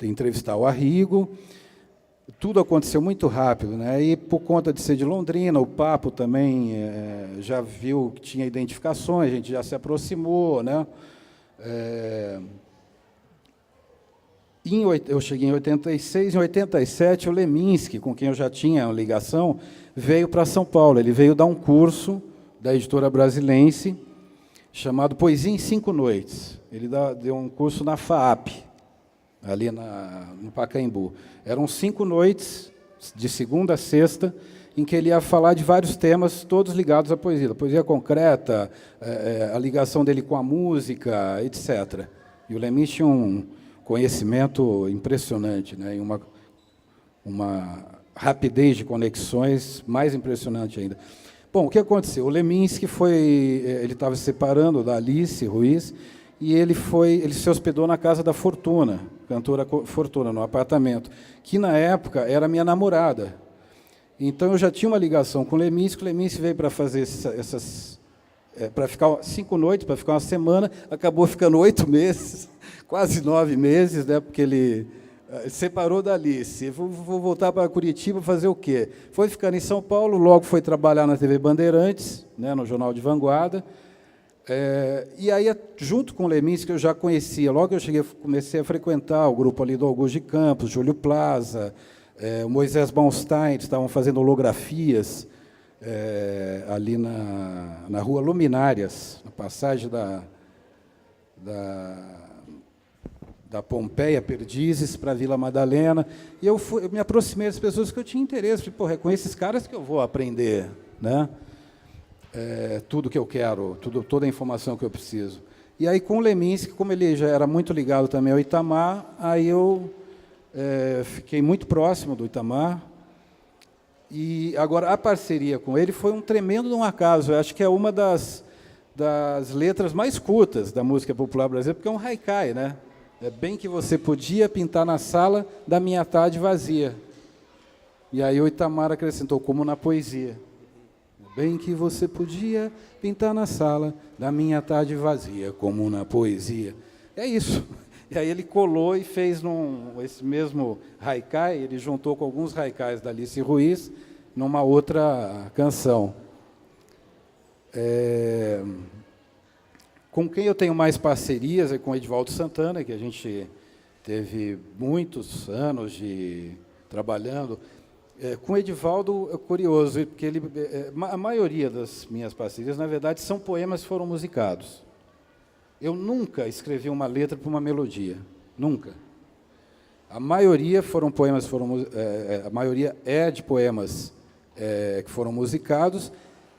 entrevistar o Arrigo. Tudo aconteceu muito rápido, né? E por conta de ser de Londrina, o papo também já viu que tinha identificações, a gente já se aproximou, né? Eu cheguei em 86, em 87 o Leminski, com quem eu já tinha ligação, veio para São Paulo. Ele veio dar um curso da editora Brasilense, chamado Poesia em 5 Noites. Ele deu um curso na FAAP, ali no Pacaembu. Eram 5 noites, de segunda a sexta, em que ele ia falar de vários temas, todos ligados à poesia. A poesia concreta, a ligação dele com a música, etc. E o Leminski tinha um conhecimento impressionante, né? E uma rapidez de conexões mais impressionante ainda. Bom, o que aconteceu? O Leminski ele estava se separando da Alice Ruiz, e ele se hospedou na casa da Fortuna, cantora Fortuna, no apartamento, que na época era minha namorada. Então eu já tinha uma ligação com o Leminski veio para fazer para ficar 5 noites, para ficar uma semana, acabou ficando 8 meses, quase 9 meses, né, porque ele separou da Alice. Vou voltar para Curitiba fazer o quê? Foi ficando em São Paulo, logo foi trabalhar na TV Bandeirantes, né, no Jornal de Vanguarda. E aí, junto com o Leminski, que eu já conhecia, logo que eu cheguei, comecei a frequentar o grupo ali do Augusto de Campos, Júlio Plaza, o Moisés Baumstein, estavam fazendo holografias ali na Rua Luminárias, na passagem da Pompeia Perdizes para a Vila Madalena, e eu me aproximei das pessoas que eu tinha interesse. Falei, é com esses caras que eu vou aprender, né? Tudo que eu quero, toda a informação que eu preciso. E aí, com o Leminski, como ele já era muito ligado também ao Itamar, aí eu fiquei muito próximo do Itamar. E agora, a parceria com ele foi um tremendo de um acaso. Eu acho que é uma das letras mais curtas da música popular brasileira, porque é um haikai, né? É bem que você podia pintar na sala da minha tarde vazia. E aí o Itamar acrescentou, como na poesia. Bem que você podia pintar na sala da minha tarde vazia, como na poesia. É isso. E aí ele colou e fez esse mesmo haikai, ele juntou com alguns haikais da Alice Ruiz, numa outra canção. Com quem eu tenho mais parcerias é com o Edivaldo Santana, que a gente teve muitos anos trabalhando. Com o Edivaldo é curioso, porque a maioria das minhas parcerias, na verdade, são poemas que foram musicados. Eu nunca escrevi uma letra para uma melodia, nunca. A maioria foram poemas, a maioria é de poemas que foram musicados.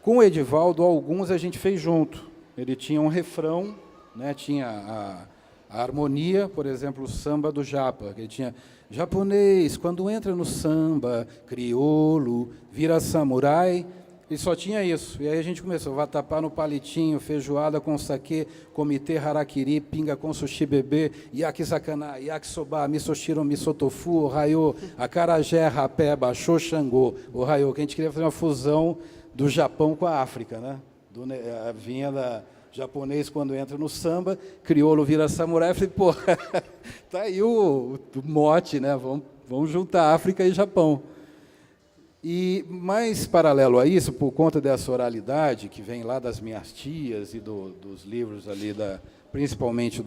Com o Edivaldo, alguns a gente fez junto. Ele tinha um refrão, né, tinha a harmonia, por exemplo, o samba do Japa, que ele tinha japonês, quando entra no samba, crioulo, vira samurai, ele só tinha isso. E aí a gente começou, vatapá no palitinho, feijoada com saquê, comitê harakiri, pinga com sushi bebê, yakizakana, yakisoba, misoshiro, misotofu, ohayô, acarajé, rapé, baixô, xangô, ohayô, que a gente queria fazer uma fusão do Japão com a África, né? Vinha da japonês quando entra no samba, crioulo vira samurai, eu falei, pô, tá aí o mote, né? Vamos juntar África e Japão. E mais paralelo a isso, por conta dessa oralidade que vem lá das minhas tias e dos livros ali, principalmente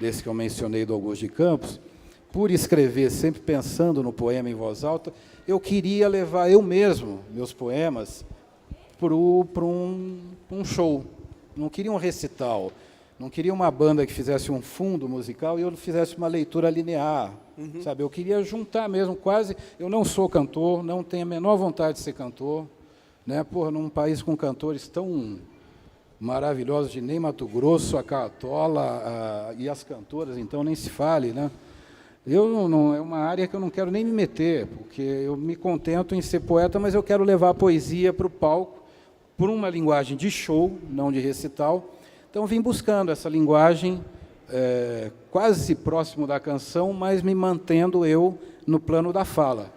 desse que eu mencionei, do Augusto de Campos, por escrever sempre pensando no poema em voz alta, eu queria levar eu mesmo, meus poemas, para um show. Não queria um recital, não queria uma banda que fizesse um fundo musical e eu fizesse uma leitura linear, sabe? Eu queria juntar mesmo, quase... Eu não sou cantor, não tenho a menor vontade de ser cantor, né? Porra, num país com cantores tão maravilhosos, de Ney Matogrosso, a Cartola e as cantoras, então nem se fale, né? É uma área que eu não quero nem me meter, porque eu me contento em ser poeta, mas eu quero levar a poesia para o palco, por uma linguagem de show, não de recital. Então, vim buscando essa linguagem quase próximo da canção, mas me mantendo eu no plano da fala.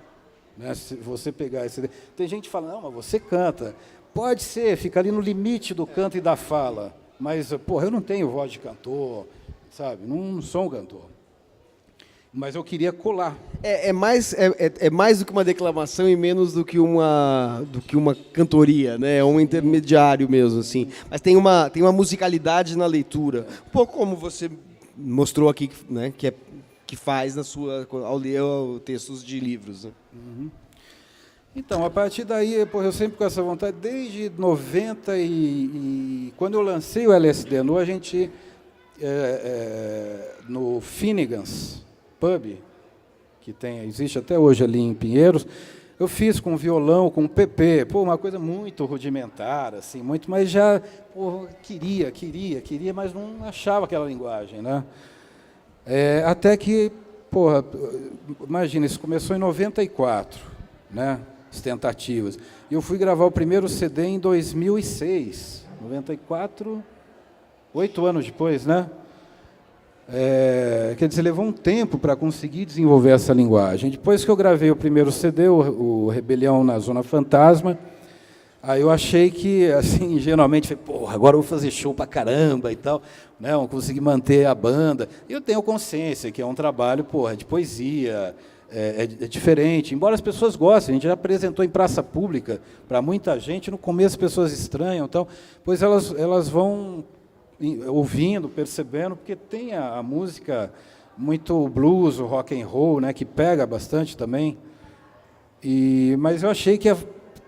Né? Se você pegar esse... Tem gente que fala, não, mas você canta. Pode ser, fica ali no limite do canto e da fala. Mas, porra, eu não tenho voz de cantor, sabe? Não sou um cantor. Mas eu queria colar. É mais do que uma declamação e menos do que uma cantoria, né? É um intermediário mesmo, assim. Mas tem uma musicalidade na leitura. Um pouco como você mostrou aqui, né? Que faz ao ler textos de livros. Né? Uhum. Então, a partir daí, eu sempre com essa vontade, desde 90 quando eu lancei o LSD Nu, a gente, no Finnegan's Pub, que existe até hoje ali em Pinheiros, eu fiz com violão, com PP, uma coisa muito rudimentar, assim, mas já queria, mas não achava aquela linguagem, né? Até que, imagina, isso começou em 94, né? As tentativas. E eu fui gravar o primeiro CD em 2006, 94, 8 anos depois, né? Quer dizer, levou um tempo para conseguir desenvolver essa linguagem. Depois que eu gravei o primeiro CD, o Rebelião na Zona Fantasma, aí eu achei que, assim, ingenuamente, agora eu vou fazer show para caramba e tal, né? Vou conseguir manter a banda. E eu tenho consciência que é um trabalho, de poesia, é diferente. Embora as pessoas gostem, a gente já apresentou em praça pública para muita gente, no começo as pessoas estranham, então, pois elas vão ouvindo, percebendo, porque tem a música muito blues, o rock and roll, né, que pega bastante também. Mas eu achei que ia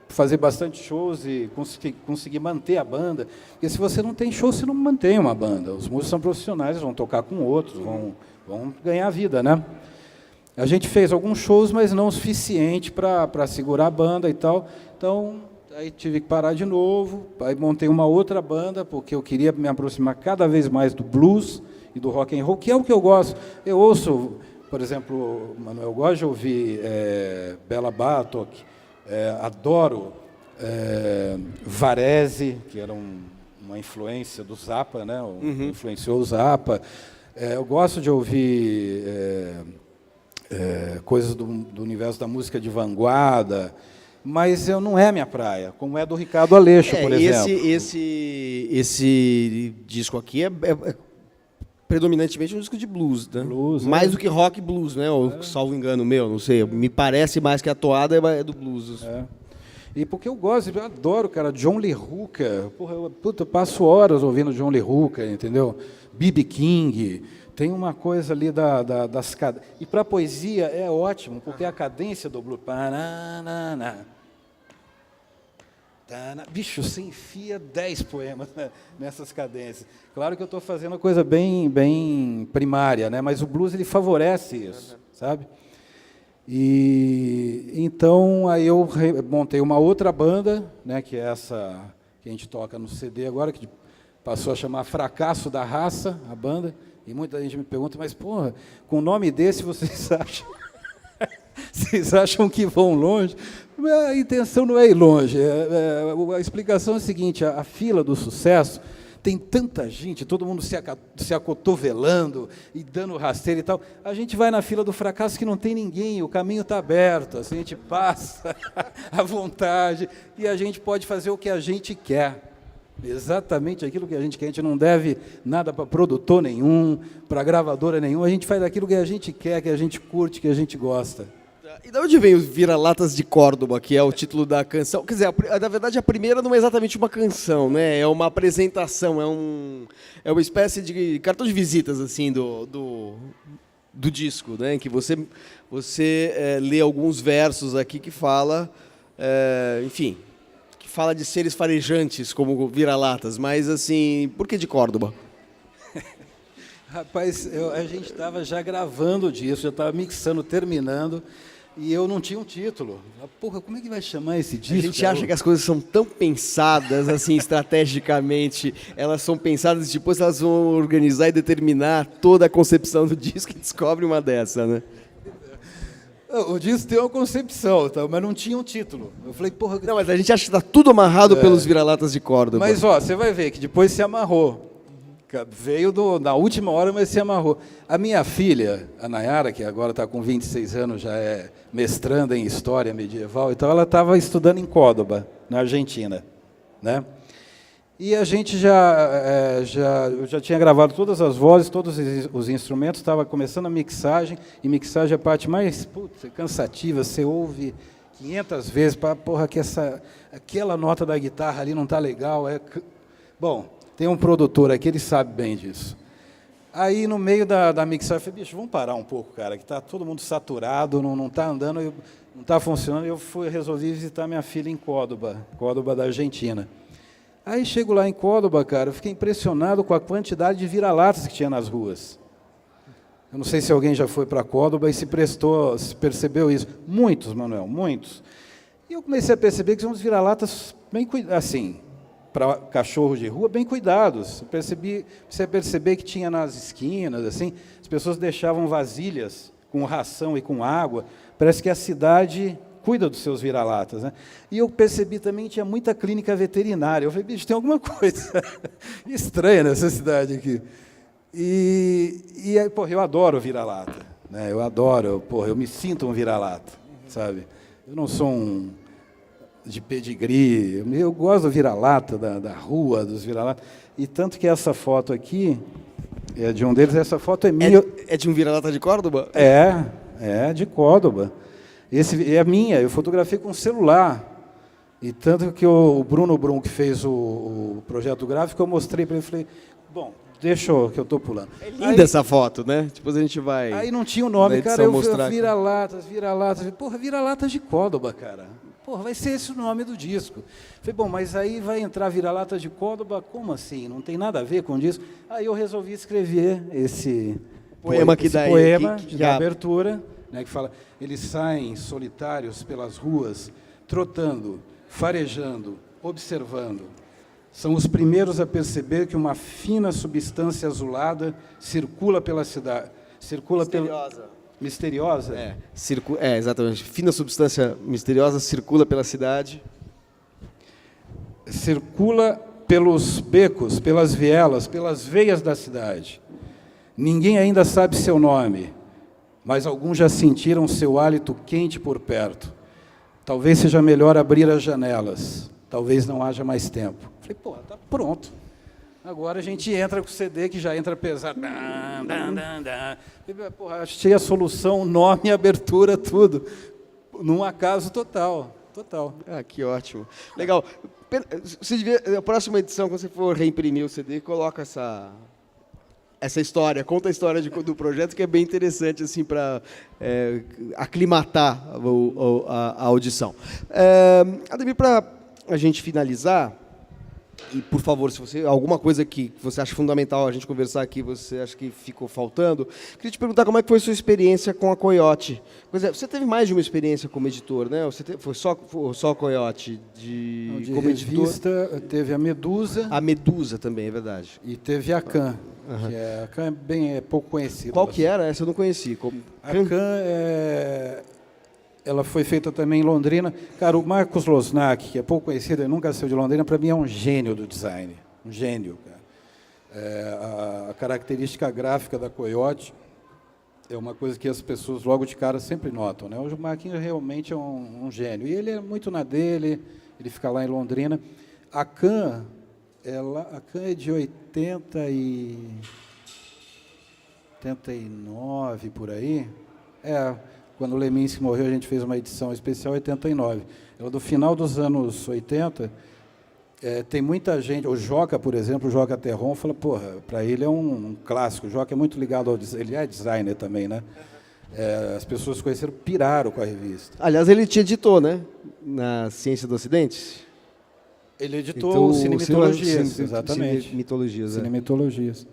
fazer bastante shows e conseguir manter a banda, porque se você não tem show, você não mantém uma banda. Os músicos são profissionais, eles vão tocar com outros, vão ganhar vida, né? A gente fez alguns shows, mas não o suficiente para segurar a banda e tal. Então, Aí tive que parar de novo, aí montei uma outra banda, porque eu queria me aproximar cada vez mais do blues e do rock and roll, que é o que eu gosto. Eu ouço, por exemplo, Manuel, eu gosto de ouvir Bela Bartok, adoro Varese, que era uma influência do Zappa, né? Influenciou o Zappa. Eu gosto de ouvir coisas do universo da música de vanguarda, mas não é minha praia, como é do Ricardo Aleixo, por exemplo. Esse disco aqui é predominantemente um disco de blues, né? Blues, mais do que rock blues, né? Ou, salvo engano meu, não sei. Me parece mais que a toada é do blues. E porque eu adoro, cara, John Lee Hooker. Porra, eu passo horas ouvindo John Lee Hooker, entendeu? B.B. King. Tem uma coisa ali das cadências. E para a poesia é ótimo, porque a cadência do blues... Bicho, você enfia 10 poemas nessas cadências. Claro que eu estou fazendo uma coisa bem primária, né? Mas o blues ele favorece isso, sabe? E então aí eu montei uma outra banda, né? Que é essa que a gente toca no CD agora, que passou a chamar Fracasso da Raça, a banda. E muita gente me pergunta, mas, porra, com o nome desse vocês acham que vão longe? A intenção não é ir longe. A explicação é a seguinte, a fila do sucesso tem tanta gente, todo mundo se acotovelando e dando rasteiro e tal. A gente vai na fila do fracasso que não tem ninguém, o caminho está aberto, assim, a gente passa à vontade e a gente pode fazer o que a gente quer. Exatamente aquilo que a gente quer. A gente não deve nada para produtor nenhum, para gravadora nenhuma. A gente faz aquilo que a gente quer, que a gente curte, que a gente gosta. E de onde vem o Vira-Latas de Córdoba, que é o título da canção? Quer dizer, na verdade, a primeira não é exatamente uma canção, né? É uma apresentação, é uma espécie de cartão de visitas assim do disco, né? Em que você lê alguns versos aqui que fala, enfim... fala de seres farejantes como vira-latas, mas assim, por que de Córdoba? Rapaz, a gente estava já gravando o disco, já estava mixando, terminando, e eu não tinha um título. Porra, como é que vai chamar esse disco? A gente acha que as coisas são tão pensadas, assim, estrategicamente, elas são pensadas e depois elas vão organizar e determinar toda a concepção do disco e descobre uma dessa, né? O disco tem uma concepção, tá? Mas não tinha um título. Eu falei, porra... Não, mas a gente acha que está tudo amarrado pelos vira-latas de Córdoba. Mas, você vai ver que depois se amarrou. Veio na última hora, mas se amarrou. A minha filha, a Nayara, que agora está com 26 anos, já é mestranda em História Medieval, então ela estava estudando em Córdoba, na Argentina, né? E a gente eu já tinha gravado todas as vozes, todos os instrumentos, estava começando a mixagem, e mixagem é a parte mais cansativa, você ouve 500 vezes, porra, que aquela nota da guitarra ali não está legal. Bom, tem um produtor aqui, ele sabe bem disso. Aí, no meio da mixagem, eu falei, bicho, vamos parar um pouco, cara, que está todo mundo saturado, não está andando, não está funcionando. Eu resolvi visitar minha filha em Córdoba da Argentina. Aí chego lá em Córdoba, cara, eu fiquei impressionado com a quantidade de vira-latas que tinha nas ruas. Eu não sei se alguém já foi para Córdoba e se percebeu isso. Muitos, Manuel, muitos. E eu comecei a perceber que são uns vira-latas bem cuidados, assim, para cachorro de rua, bem cuidados. Comecei a perceber que tinha nas esquinas, assim, as pessoas deixavam vasilhas com ração e com água. Parece que a cidade cuida dos seus vira-latas, né? E eu percebi também que tinha muita clínica veterinária. Eu falei, bicho, tem alguma coisa estranha nessa cidade aqui. E aí, porra, eu adoro vira-lata, né? Eu adoro, porra, eu me sinto um vira-lata, sabe? Eu não sou um de pedigree, eu gosto do vira-lata, da rua, dos vira-latas. E tanto que essa foto aqui é de um deles, essa foto é minha. É de um vira-lata de Córdoba? É de Córdoba. Esse é minha, eu fotografei com celular. E tanto que o Bruno Brum, que fez o projeto gráfico, eu mostrei para ele e falei, bom, deixa que eu estou pulando. É linda essa foto, né? Depois a gente vai... Aí não tinha o nome, cara, eu vira-latas. Porra, vira-latas de Córdoba, cara. Porra, vai ser esse o nome do disco. Falei, bom, mas aí vai entrar vira-latas de Córdoba, como assim? Não tem nada a ver com o disco. Aí eu resolvi escrever esse poema da abertura, né, que fala, eles saem solitários pelas ruas, trotando farejando, observando. São os primeiros a perceber que uma fina substância azulada circula pela cidade. Misteriosa? Exatamente. Fina substância misteriosa circula pela cidade. Circula pelos becos, pelas vielas, pelas veias da cidade. Ninguém ainda sabe seu nome, mas alguns já sentiram seu hálito quente por perto. Talvez seja melhor abrir as janelas. Talvez não haja mais tempo. Falei, pô, tá pronto. Agora a gente entra com o CD, que já entra pesado. Porra, achei a solução, nome, abertura, tudo. Num acaso total. Total. Ah, que ótimo. Legal. Você devia, na próxima edição, quando você for reimprimir o CD, coloca essa história, conta a história do projeto, que é bem interessante assim, para aclimatar a audição. Ademir, para a gente finalizar, e, por favor, se você alguma coisa que você acha fundamental a gente conversar aqui, você acha que ficou faltando, queria te perguntar como é que foi a sua experiência com a Coyote. Você teve mais de uma experiência como editor, né? Foi só a Coyote como revista, editor? Teve a Medusa. A Medusa também, é verdade. E teve a Can, que a Can é pouco conhecida. Qual que era? Essa eu não conheci. A Can ela foi feita também em Londrina. Cara, o Marcos Losnak, que é pouco conhecido, ele nunca saiu de Londrina, para mim é um gênio do design. Um gênio, cara. A característica gráfica da Coyote é uma coisa que as pessoas logo de cara sempre notam, né? O Marquinhos realmente é um gênio. E ele é muito na dele, ele fica lá em Londrina. A Can é de 89, por aí. Quando o Leminski morreu, a gente fez uma edição especial 89. Ela do final dos anos 80, tem muita gente, o Joca, por exemplo, o Joca Terron, fala, porra, para ele é um clássico. O Joca é muito ligado ao design, ele é designer também, né? As pessoas conheceram, piraram com a revista. Aliás, ele te editou, né? Na Ciência do Ocidente? Ele editou o Cinemitologias, exatamente. Cinemitologias, Cinemitologias.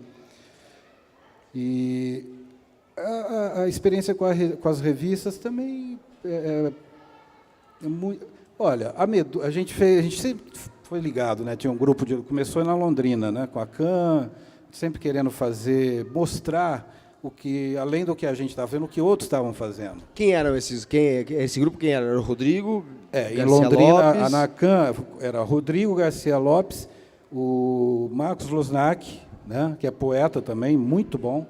E a experiência com as revistas também é muito... Olha, a gente sempre foi ligado, né? Tinha um grupo começou na Londrina, né? Com a Can, sempre querendo mostrar o que, além do que a gente estava vendo, o que outros estavam fazendo. Quem eram esse grupo? Quem era? Era o Rodrigo? Em Londrina, na Can era Rodrigo Garcia Lopes, o Marcos Losnak, né? Que é poeta também, muito bom.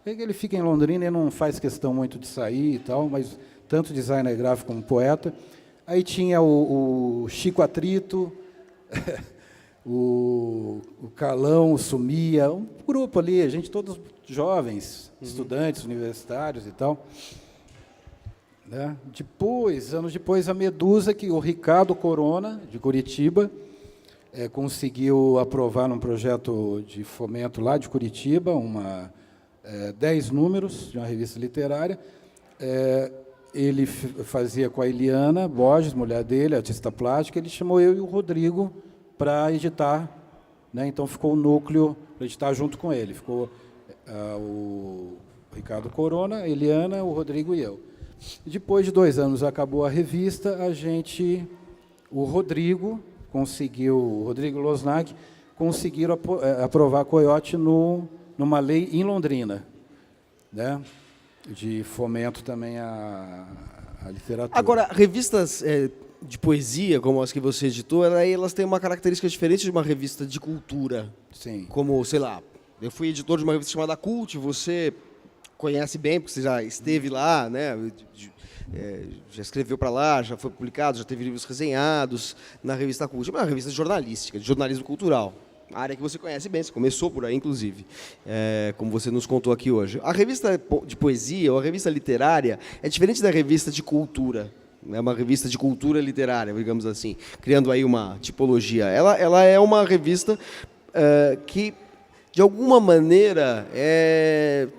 Ele fica em Londrina e não faz questão muito de sair e tal, mas tanto designer gráfico como poeta. Aí tinha o Chico Atrito, o Calão, o Sumia, um grupo ali, a gente todos jovens, estudantes, universitários e tal. Né? Anos depois, a Medusa, que o Ricardo Corona, de Curitiba, conseguiu aprovar num projeto de fomento lá de Curitiba, 10 números de uma revista literária. Ele fazia com a Eliana Borges, mulher dele, artista plástica. Ele chamou eu e o Rodrigo para editar, né? Então ficou o núcleo para editar junto com ele. Ficou o Ricardo Corona, a Eliana, o Rodrigo e eu. Depois de 2 anos acabou a revista, o Rodrigo Losnak conseguiram aprovar a Coyote numa lei em Londrina, né, de fomento também à literatura. Agora, revistas de poesia, como as que você editou, elas têm uma característica diferente de uma revista de cultura. Sim. Como, sei lá, eu fui editor de uma revista chamada Cult, você conhece bem, porque você já esteve lá, né, já escreveu para lá, já foi publicado, já teve livros resenhados na revista Cult. É uma revista jornalística, de jornalismo cultural. A área que você conhece bem, você começou por aí, inclusive, como você nos contou aqui hoje. A revista de poesia, ou a revista literária, é diferente da revista de cultura. É uma revista de cultura literária, digamos assim, criando aí uma tipologia. Ela é uma revista que, de alguma maneira,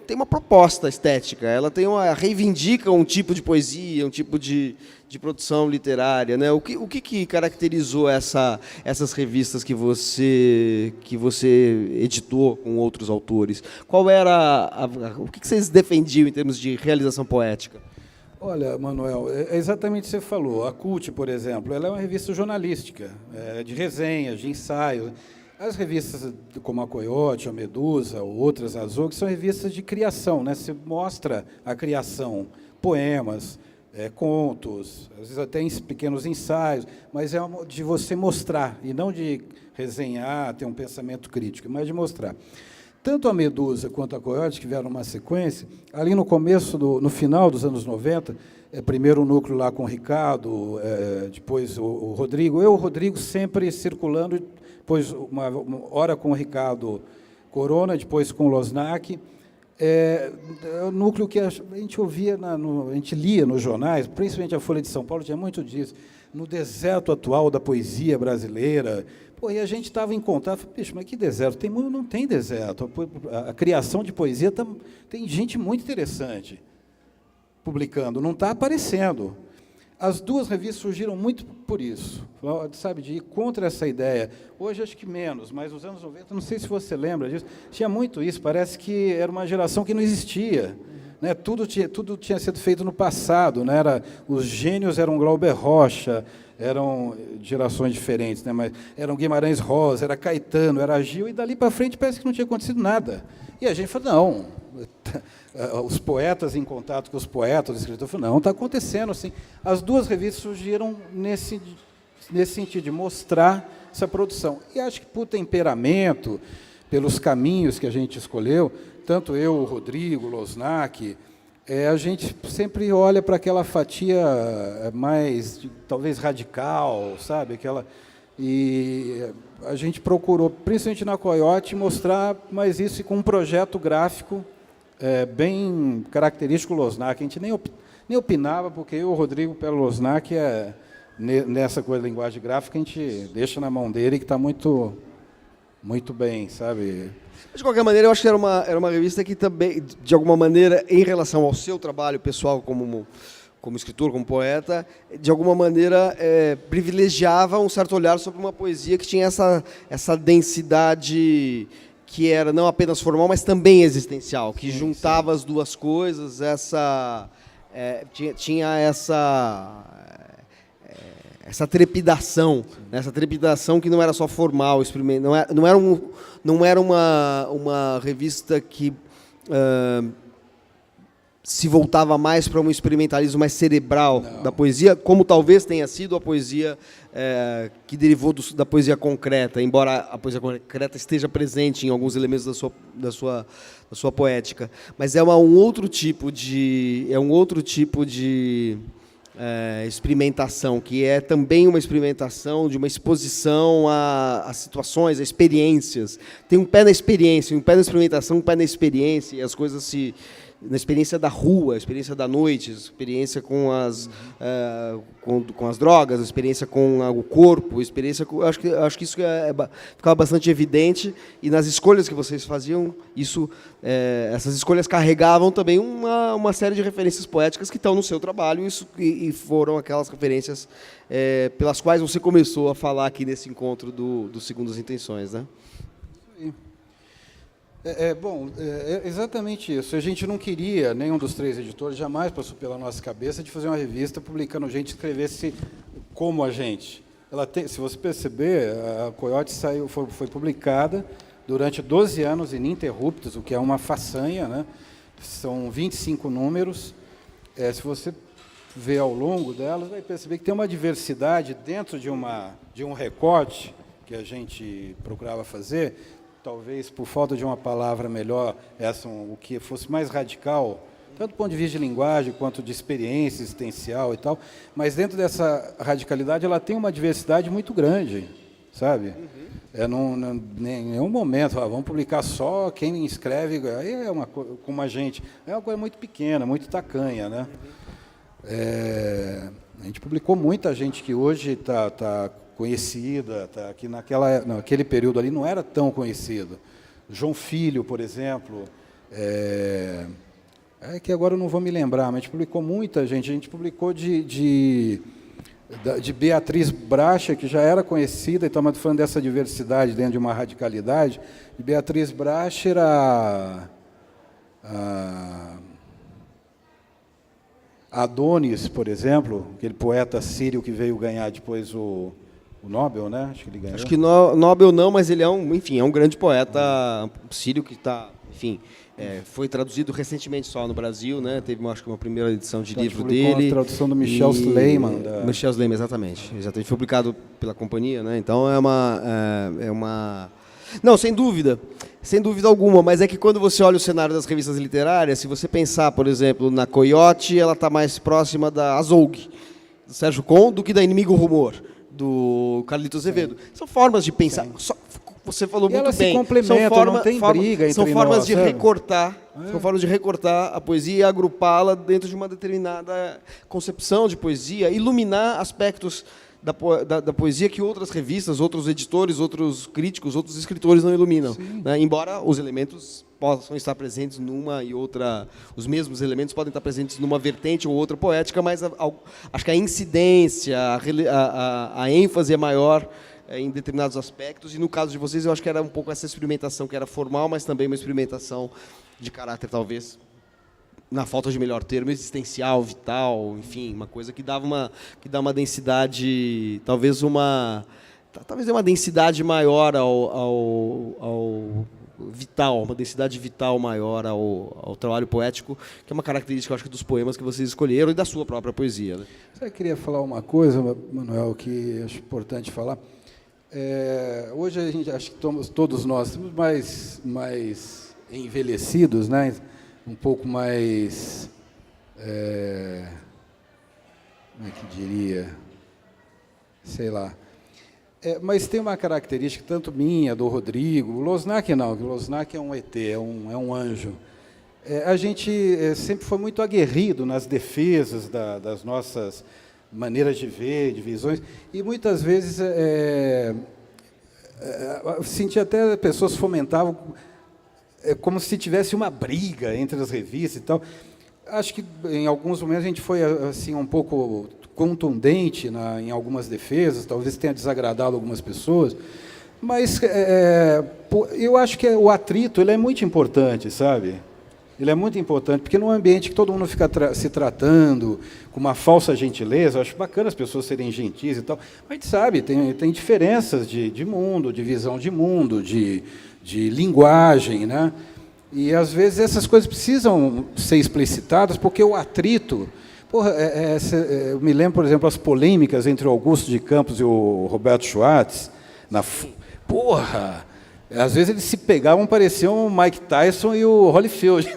tem uma proposta estética. Ela reivindica um tipo de poesia, um tipo de produção literária, né? O que caracterizou essas revistas que você editou com outros autores? Qual era o que vocês defendiam em termos de realização poética? Olha, Manuel, é exatamente o que você falou. A CUT, por exemplo, ela é uma revista jornalística, de resenhas, de ensaios. As revistas como a Coyote, a Medusa, ou outras, as ONGs, são revistas de criação, né? Você mostra a criação, poemas, contos, às vezes até pequenos ensaios, mas é de você mostrar, e não de resenhar, ter um pensamento crítico, mas de mostrar. Tanto a Medusa quanto a Coyote, que vieram uma sequência, ali no começo, no final dos anos 90, primeiro o núcleo lá com o Ricardo, depois o Rodrigo, o Rodrigo sempre circulando, depois uma hora com o Ricardo Corona, depois com o Losnak, o núcleo que a gente ouvia, a gente lia nos jornais, principalmente a Folha de São Paulo, tinha muito disso, no deserto atual da poesia brasileira. Pô, e a gente estava em contato, bicho, mas que deserto? Não tem deserto. A criação de poesia tem gente muito interessante publicando, não está aparecendo. As duas revistas surgiram muito por isso, sabe, de ir contra essa ideia. Hoje acho que menos, mas nos anos 90, não sei se você lembra disso, tinha muito isso, parece que era uma geração que não existia. Né? Tudo tinha sido feito no passado. Né? Os gênios eram Glauber Rocha, eram gerações diferentes, né? Mas eram Guimarães Rosa, era Caetano, era Gil, e dali para frente parece que não tinha acontecido nada. E a gente falou, não, os poetas em contato com os poetas, os escritores, falaram, não, está acontecendo assim. As duas revistas surgiram nesse sentido, de mostrar essa produção. E acho que por temperamento, pelos caminhos que a gente escolheu, tanto eu, o Rodrigo, o Losnak, a gente sempre olha para aquela fatia mais, talvez, radical, sabe? E a gente procurou, principalmente na Coyote, mostrar mais isso com um projeto gráfico bem característico do Losnak. A gente nem opinava, porque eu, o Rodrigo, pelo Losnak, nessa coisa de linguagem gráfica, a gente deixa na mão dele, que está muito, muito bem, sabe? De qualquer maneira, eu acho que era uma revista que também, de alguma maneira, em relação ao seu trabalho pessoal como escritor, como poeta, de alguma maneira privilegiava um certo olhar sobre uma poesia que tinha essa densidade que era não apenas formal, mas também existencial, que juntava as duas coisas, tinha essa trepidação, né? Essa trepidação que não era só formal, não era uma revista que se voltava mais para um experimentalismo mais cerebral da poesia, como talvez tenha sido a poesia que derivou da poesia concreta, embora a poesia concreta esteja presente em alguns elementos da sua poética. Mas é um outro tipo de experimentação, que é também uma experimentação de uma exposição a situações, a experiências. Tem um pé na experiência, um pé na experimentação, um pé na experiência, e as coisas na experiência da rua, a experiência da noite, a experiência com as drogas, a experiência com o corpo, a experiência acho que isso ficava bastante evidente, e nas escolhas que vocês faziam, essas escolhas carregavam também uma série de referências poéticas que estão no seu trabalho, e foram aquelas referências pelas quais você começou a falar aqui nesse encontro do Segundas Intenções, né? Bom, exatamente isso. A gente não queria, nenhum dos três editores, jamais passou pela nossa cabeça de fazer uma revista publicando gente que escrevesse como a gente. Se você perceber, a Coyote foi publicada durante 12 anos ininterruptos, o que é uma façanha, né? São 25 números. Se você ver ao longo delas, vai perceber que tem uma diversidade dentro de um recorte que a gente procurava fazer. Talvez, por falta de uma palavra melhor, o que fosse mais radical, tanto do ponto de vista de linguagem, quanto de experiência existencial e tal, mas dentro dessa radicalidade ela tem uma diversidade muito grande, sabe? Em nenhum momento, vamos publicar só quem escreve, aí como a gente, é uma coisa muito pequena, muito tacanha, né? A gente publicou muita gente que hoje está conhecida, que naquele período ali não era tão conhecido. João Filho, por exemplo, que agora eu não vou me lembrar, mas a gente publicou muita gente. A gente publicou de Beatriz Bracha, que já era conhecida, e estamos falando dessa diversidade dentro de uma radicalidade. E Beatriz Bracha era Adonis, por exemplo, aquele poeta sírio que veio ganhar depois o Nobel, né? Acho que ele ganhou. Acho que Nobel não, mas ele é um grande poeta sírio que está, enfim, foi traduzido recentemente só no Brasil, né? Teve, acho que uma primeira edição de livro dele. A tradução do Michel Sleiman. Michel Sleiman, exatamente. Foi publicado pela companhia, né? Então não, sem dúvida alguma, mas é que quando você olha o cenário das revistas literárias, se você pensar, por exemplo, na Coyote, ela está mais próxima da Azougue, do Sérgio Con, do que da Inimigo Rumor, do Carlito Azevedo. São formas de pensar. Você falou muito bem. Se complementam, não tem briga entre São formas nós, de sabe? recortar. São formas de recortar a poesia e agrupá-la dentro de uma determinada concepção de poesia, iluminar aspectos da poesia que outras revistas, outros editores, outros críticos, outros escritores não iluminam, né? Embora os elementos possam estar presentes numa e outra, os mesmos elementos podem estar presentes numa vertente ou outra poética, mas acho que a incidência, a ênfase é maior em determinados aspectos, e no caso de vocês eu acho que era um pouco essa experimentação que era formal, mas também uma experimentação de caráter, talvez, na falta de melhor termo, existencial, vital, enfim, uma coisa que dá uma densidade, talvez uma densidade maior ao vital, uma densidade vital maior ao trabalho poético, que é uma característica, eu acho, dos poemas que vocês escolheram e da sua própria poesia, né? Eu queria falar uma coisa, Manuel, que acho importante falar. Hoje a gente, acho que todos nós estamos mais envelhecidos, né? Um pouco mais, como é que diria, sei lá. Mas tem uma característica, tanto minha, do Rodrigo, o Losnak não, o Losnak é um ET, é um anjo. A gente sempre foi muito aguerrido nas defesas das nossas maneiras de ver, de visões, e muitas vezes senti até pessoas fomentavam como se tivesse uma briga entre as revistas e tal. Acho que em alguns momentos a gente foi assim um pouco contundente em algumas defesas, talvez tenha desagradado algumas pessoas, mas eu acho que o atrito ele é muito importante, sabe? Ele é muito importante, porque num ambiente que todo mundo fica se tratando com uma falsa gentileza, eu acho bacana as pessoas serem gentis e tal, mas a gente sabe, tem diferenças de mundo, de visão de mundo, de linguagem, né? E, às vezes, essas coisas precisam ser explicitadas, porque o atrito... eu me lembro, por exemplo, as polêmicas entre o Augusto de Campos e o Roberto Schwartz. Às vezes eles se pegavam, pareciam o Mike Tyson e o Holyfield.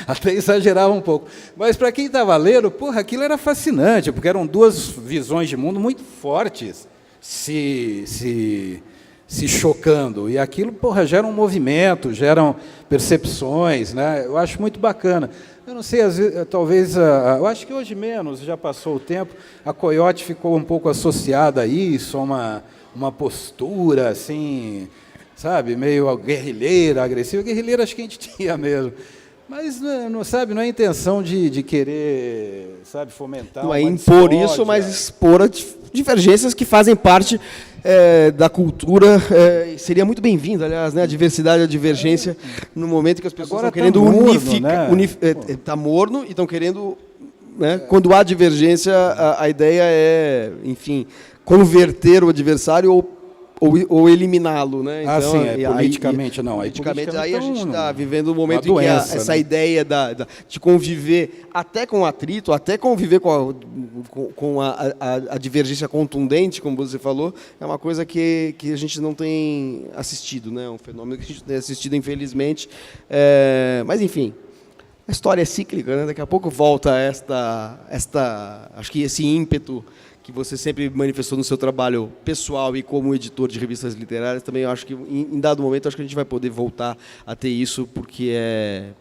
Até exageravam um pouco. Mas, para quem estava lendo, aquilo era fascinante, porque eram duas visões de mundo muito fortes se chocando, e aquilo, gera um movimento, geram percepções, né? Eu acho muito bacana. Eu não sei, às vezes, talvez, eu acho que hoje menos, já passou o tempo, a Coyote ficou um pouco associada a isso, a uma postura, assim, sabe, meio guerrilheira, agressiva. Guerrilheira acho que a gente tinha mesmo. Mas não é intenção de querer, sabe, fomentar. Não é impor isso, mas expor divergências que fazem parte da cultura. Seria muito bem-vindo, aliás, né, a diversidade e a divergência no momento que as pessoas estão querendo unificar. Está morno e estão querendo, né, quando há divergência, a ideia é, enfim, converter o adversário ou eliminá-lo, né? Então, politicamente não. Politicamente, aí a gente está vivendo um momento em que essa ideia de conviver até com o atrito, até conviver com a divergência contundente, como você falou, é uma coisa que a gente não tem assistido, né? Um fenômeno que a gente tem assistido, infelizmente. Mas, enfim, a história é cíclica, né? Daqui a pouco volta acho que esse ímpeto que você sempre manifestou no seu trabalho pessoal e como editor de revistas literárias, também eu acho que, em dado momento, acho que a gente vai poder voltar a ter isso, porque é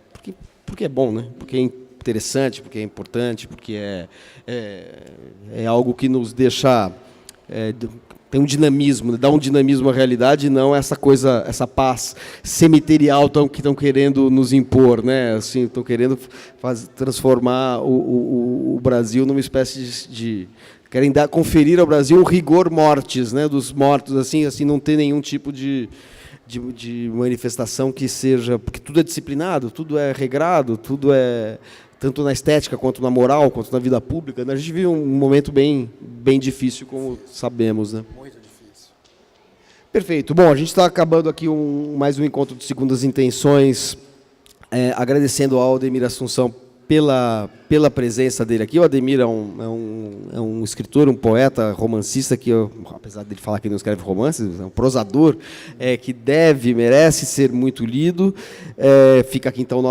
bom, né? Porque é interessante, porque é importante, porque é algo que nos deixa... tem um dinamismo, dá um dinamismo à realidade, e não essa coisa, essa paz cemiterial que estão querendo nos impor, né? Assim, estão querendo transformar o Brasil numa espécie de querem conferir ao Brasil o rigor mortis, né, dos mortos, assim não ter nenhum tipo de manifestação que seja, porque tudo é disciplinado, tudo é regrado, tudo tanto na estética, quanto na moral, quanto na vida pública, né? A gente vive um momento bem difícil, como sabemos, né? Muito difícil. Perfeito. Bom, a gente está acabando aqui mais um encontro de Segundas Intenções, agradecendo ao Ademir Assunção pela presença dele aqui. O Ademir é um escritor, um poeta, romancista, que, apesar dele falar que não escreve romances, é um prosador, que merece ser muito lido. Fica aqui, então, o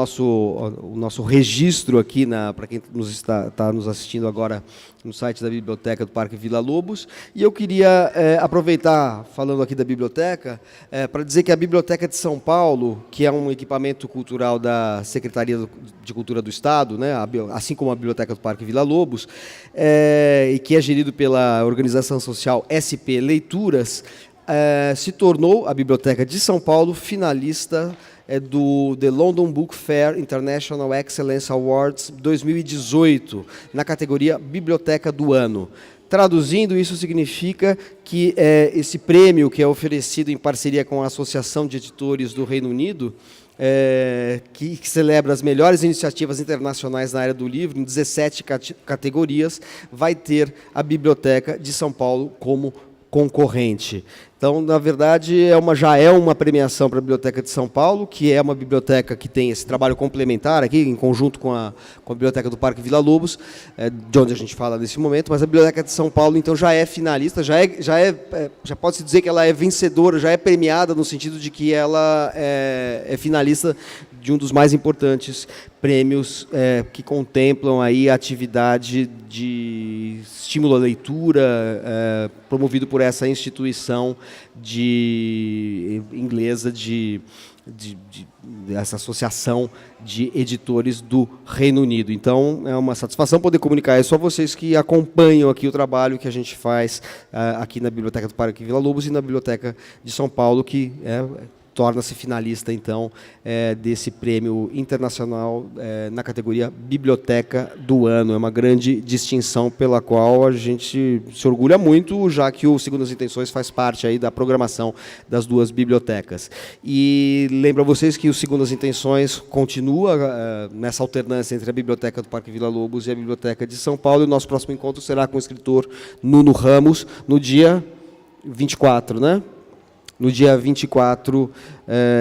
nosso registro aqui, para quem está nos assistindo agora no site da Biblioteca do Parque Vila Lobos. E eu queria aproveitar, falando aqui da biblioteca, para dizer que a Biblioteca de São Paulo, que é um equipamento cultural da Secretaria de Cultura do Estado, né, assim como a Biblioteca do Parque Vila Lobos, e que é gerido pela organização social SP Leituras, se tornou, a Biblioteca de São Paulo, finalista do The London Book Fair International Excellence Awards 2018, na categoria Biblioteca do Ano. Traduzindo, isso significa que esse prêmio, que é oferecido em parceria com a Associação de Editores do Reino Unido, que celebra as melhores iniciativas internacionais na área do livro, em 17 categorias, vai ter a Biblioteca de São Paulo como concorrente. Então, na verdade, já é uma premiação para a Biblioteca de São Paulo, que é uma biblioteca que tem esse trabalho complementar aqui, em conjunto com a Biblioteca do Parque Vila Lobos, de onde a gente fala nesse momento, mas a Biblioteca de São Paulo, então, já é finalista, já pode-se dizer que ela é vencedora, já é premiada, no sentido de que ela é finalista de um dos mais importantes prêmios que contemplam aí a atividade de estímulo à leitura, promovido por essa instituição inglesa essa associação de editores do Reino Unido. Então, é uma satisfação poder comunicar isso a vocês que acompanham aqui o trabalho que a gente faz aqui na Biblioteca do Parque Vila Lobos e na Biblioteca de São Paulo, que torna-se finalista, então, desse prêmio internacional na categoria Biblioteca do Ano. É uma grande distinção pela qual a gente se orgulha muito, já que o Segundas Intenções faz parte aí da programação das duas bibliotecas. E lembro a vocês que o Segundas Intenções continua nessa alternância entre a Biblioteca do Parque Vila Lobos e a Biblioteca de São Paulo. E o nosso próximo encontro será com o escritor Nuno Ramos, no dia 24, né? No dia 24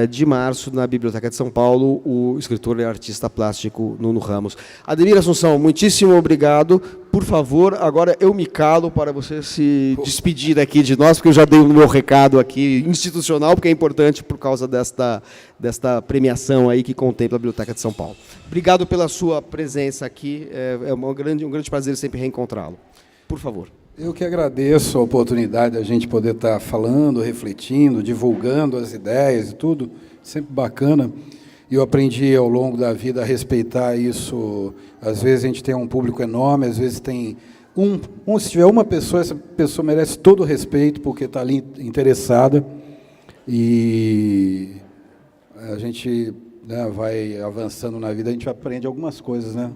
de março, na Biblioteca de São Paulo, o escritor e artista plástico Nuno Ramos. Ademir Assunção, muitíssimo obrigado. Por favor, agora eu me calo para você se despedir aqui de nós, porque eu já dei o meu recado aqui institucional, porque é importante por causa desta premiação aí que contempla a Biblioteca de São Paulo. Obrigado pela sua presença aqui. É um grande prazer sempre reencontrá-lo. Por favor. Eu que agradeço a oportunidade de a gente poder estar falando, refletindo, divulgando as ideias e tudo, sempre bacana. Eu aprendi ao longo da vida a respeitar isso. Às vezes a gente tem um público enorme, às vezes tem se tiver uma pessoa, essa pessoa merece todo o respeito, porque está ali interessada. E a gente, né, vai avançando na vida, a gente aprende algumas coisas, né?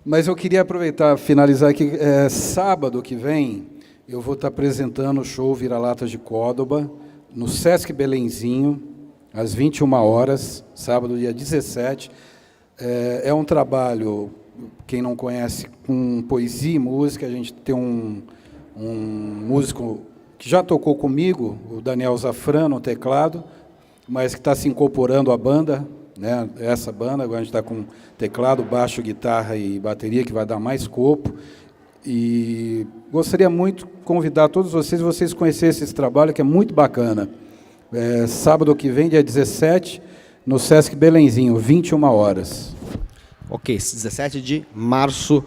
Mas eu queria aproveitar, finalizar aqui, sábado que vem, eu vou estar apresentando o show Vira-Latas de Córdoba, no Sesc Belenzinho, às 21 horas, sábado, dia 17. É um trabalho, quem não conhece, com poesia e música. A gente tem um músico que já tocou comigo, o Daniel Zafran, no teclado, mas que está se incorporando à banda, né? Essa banda, agora a gente está com teclado, baixo, guitarra e bateria, que vai dar mais corpo. E gostaria muito de convidar todos vocês conhecessem esse trabalho, que é muito bacana. Sábado que vem, dia 17, no Sesc Belenzinho, 21 horas. Ok, 17 de março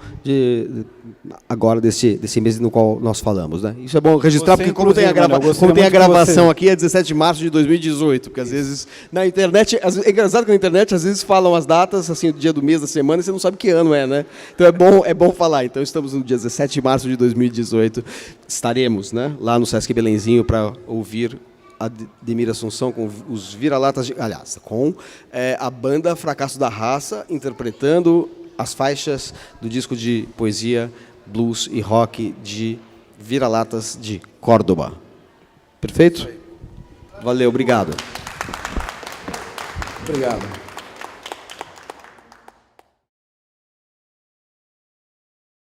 agora desse mês no qual nós falamos, né? Isso é bom registrar, porque como tem a gravação aqui, é 17 de março de 2018, porque às vezes na internet, é engraçado que na internet às vezes falam as datas, assim, o dia do mês, da semana, e você não sabe que ano é, né? Então é bom falar. Então estamos no dia 17 de março de 2018, estaremos, né, lá no Sesc Belenzinho para ouvir Ademir Assunção com os Vira-Latas, com a banda Fracasso da Raça, interpretando as faixas do disco de poesia, blues e rock de Vira-Latas de Córdoba. Perfeito? Valeu, obrigado. Obrigado.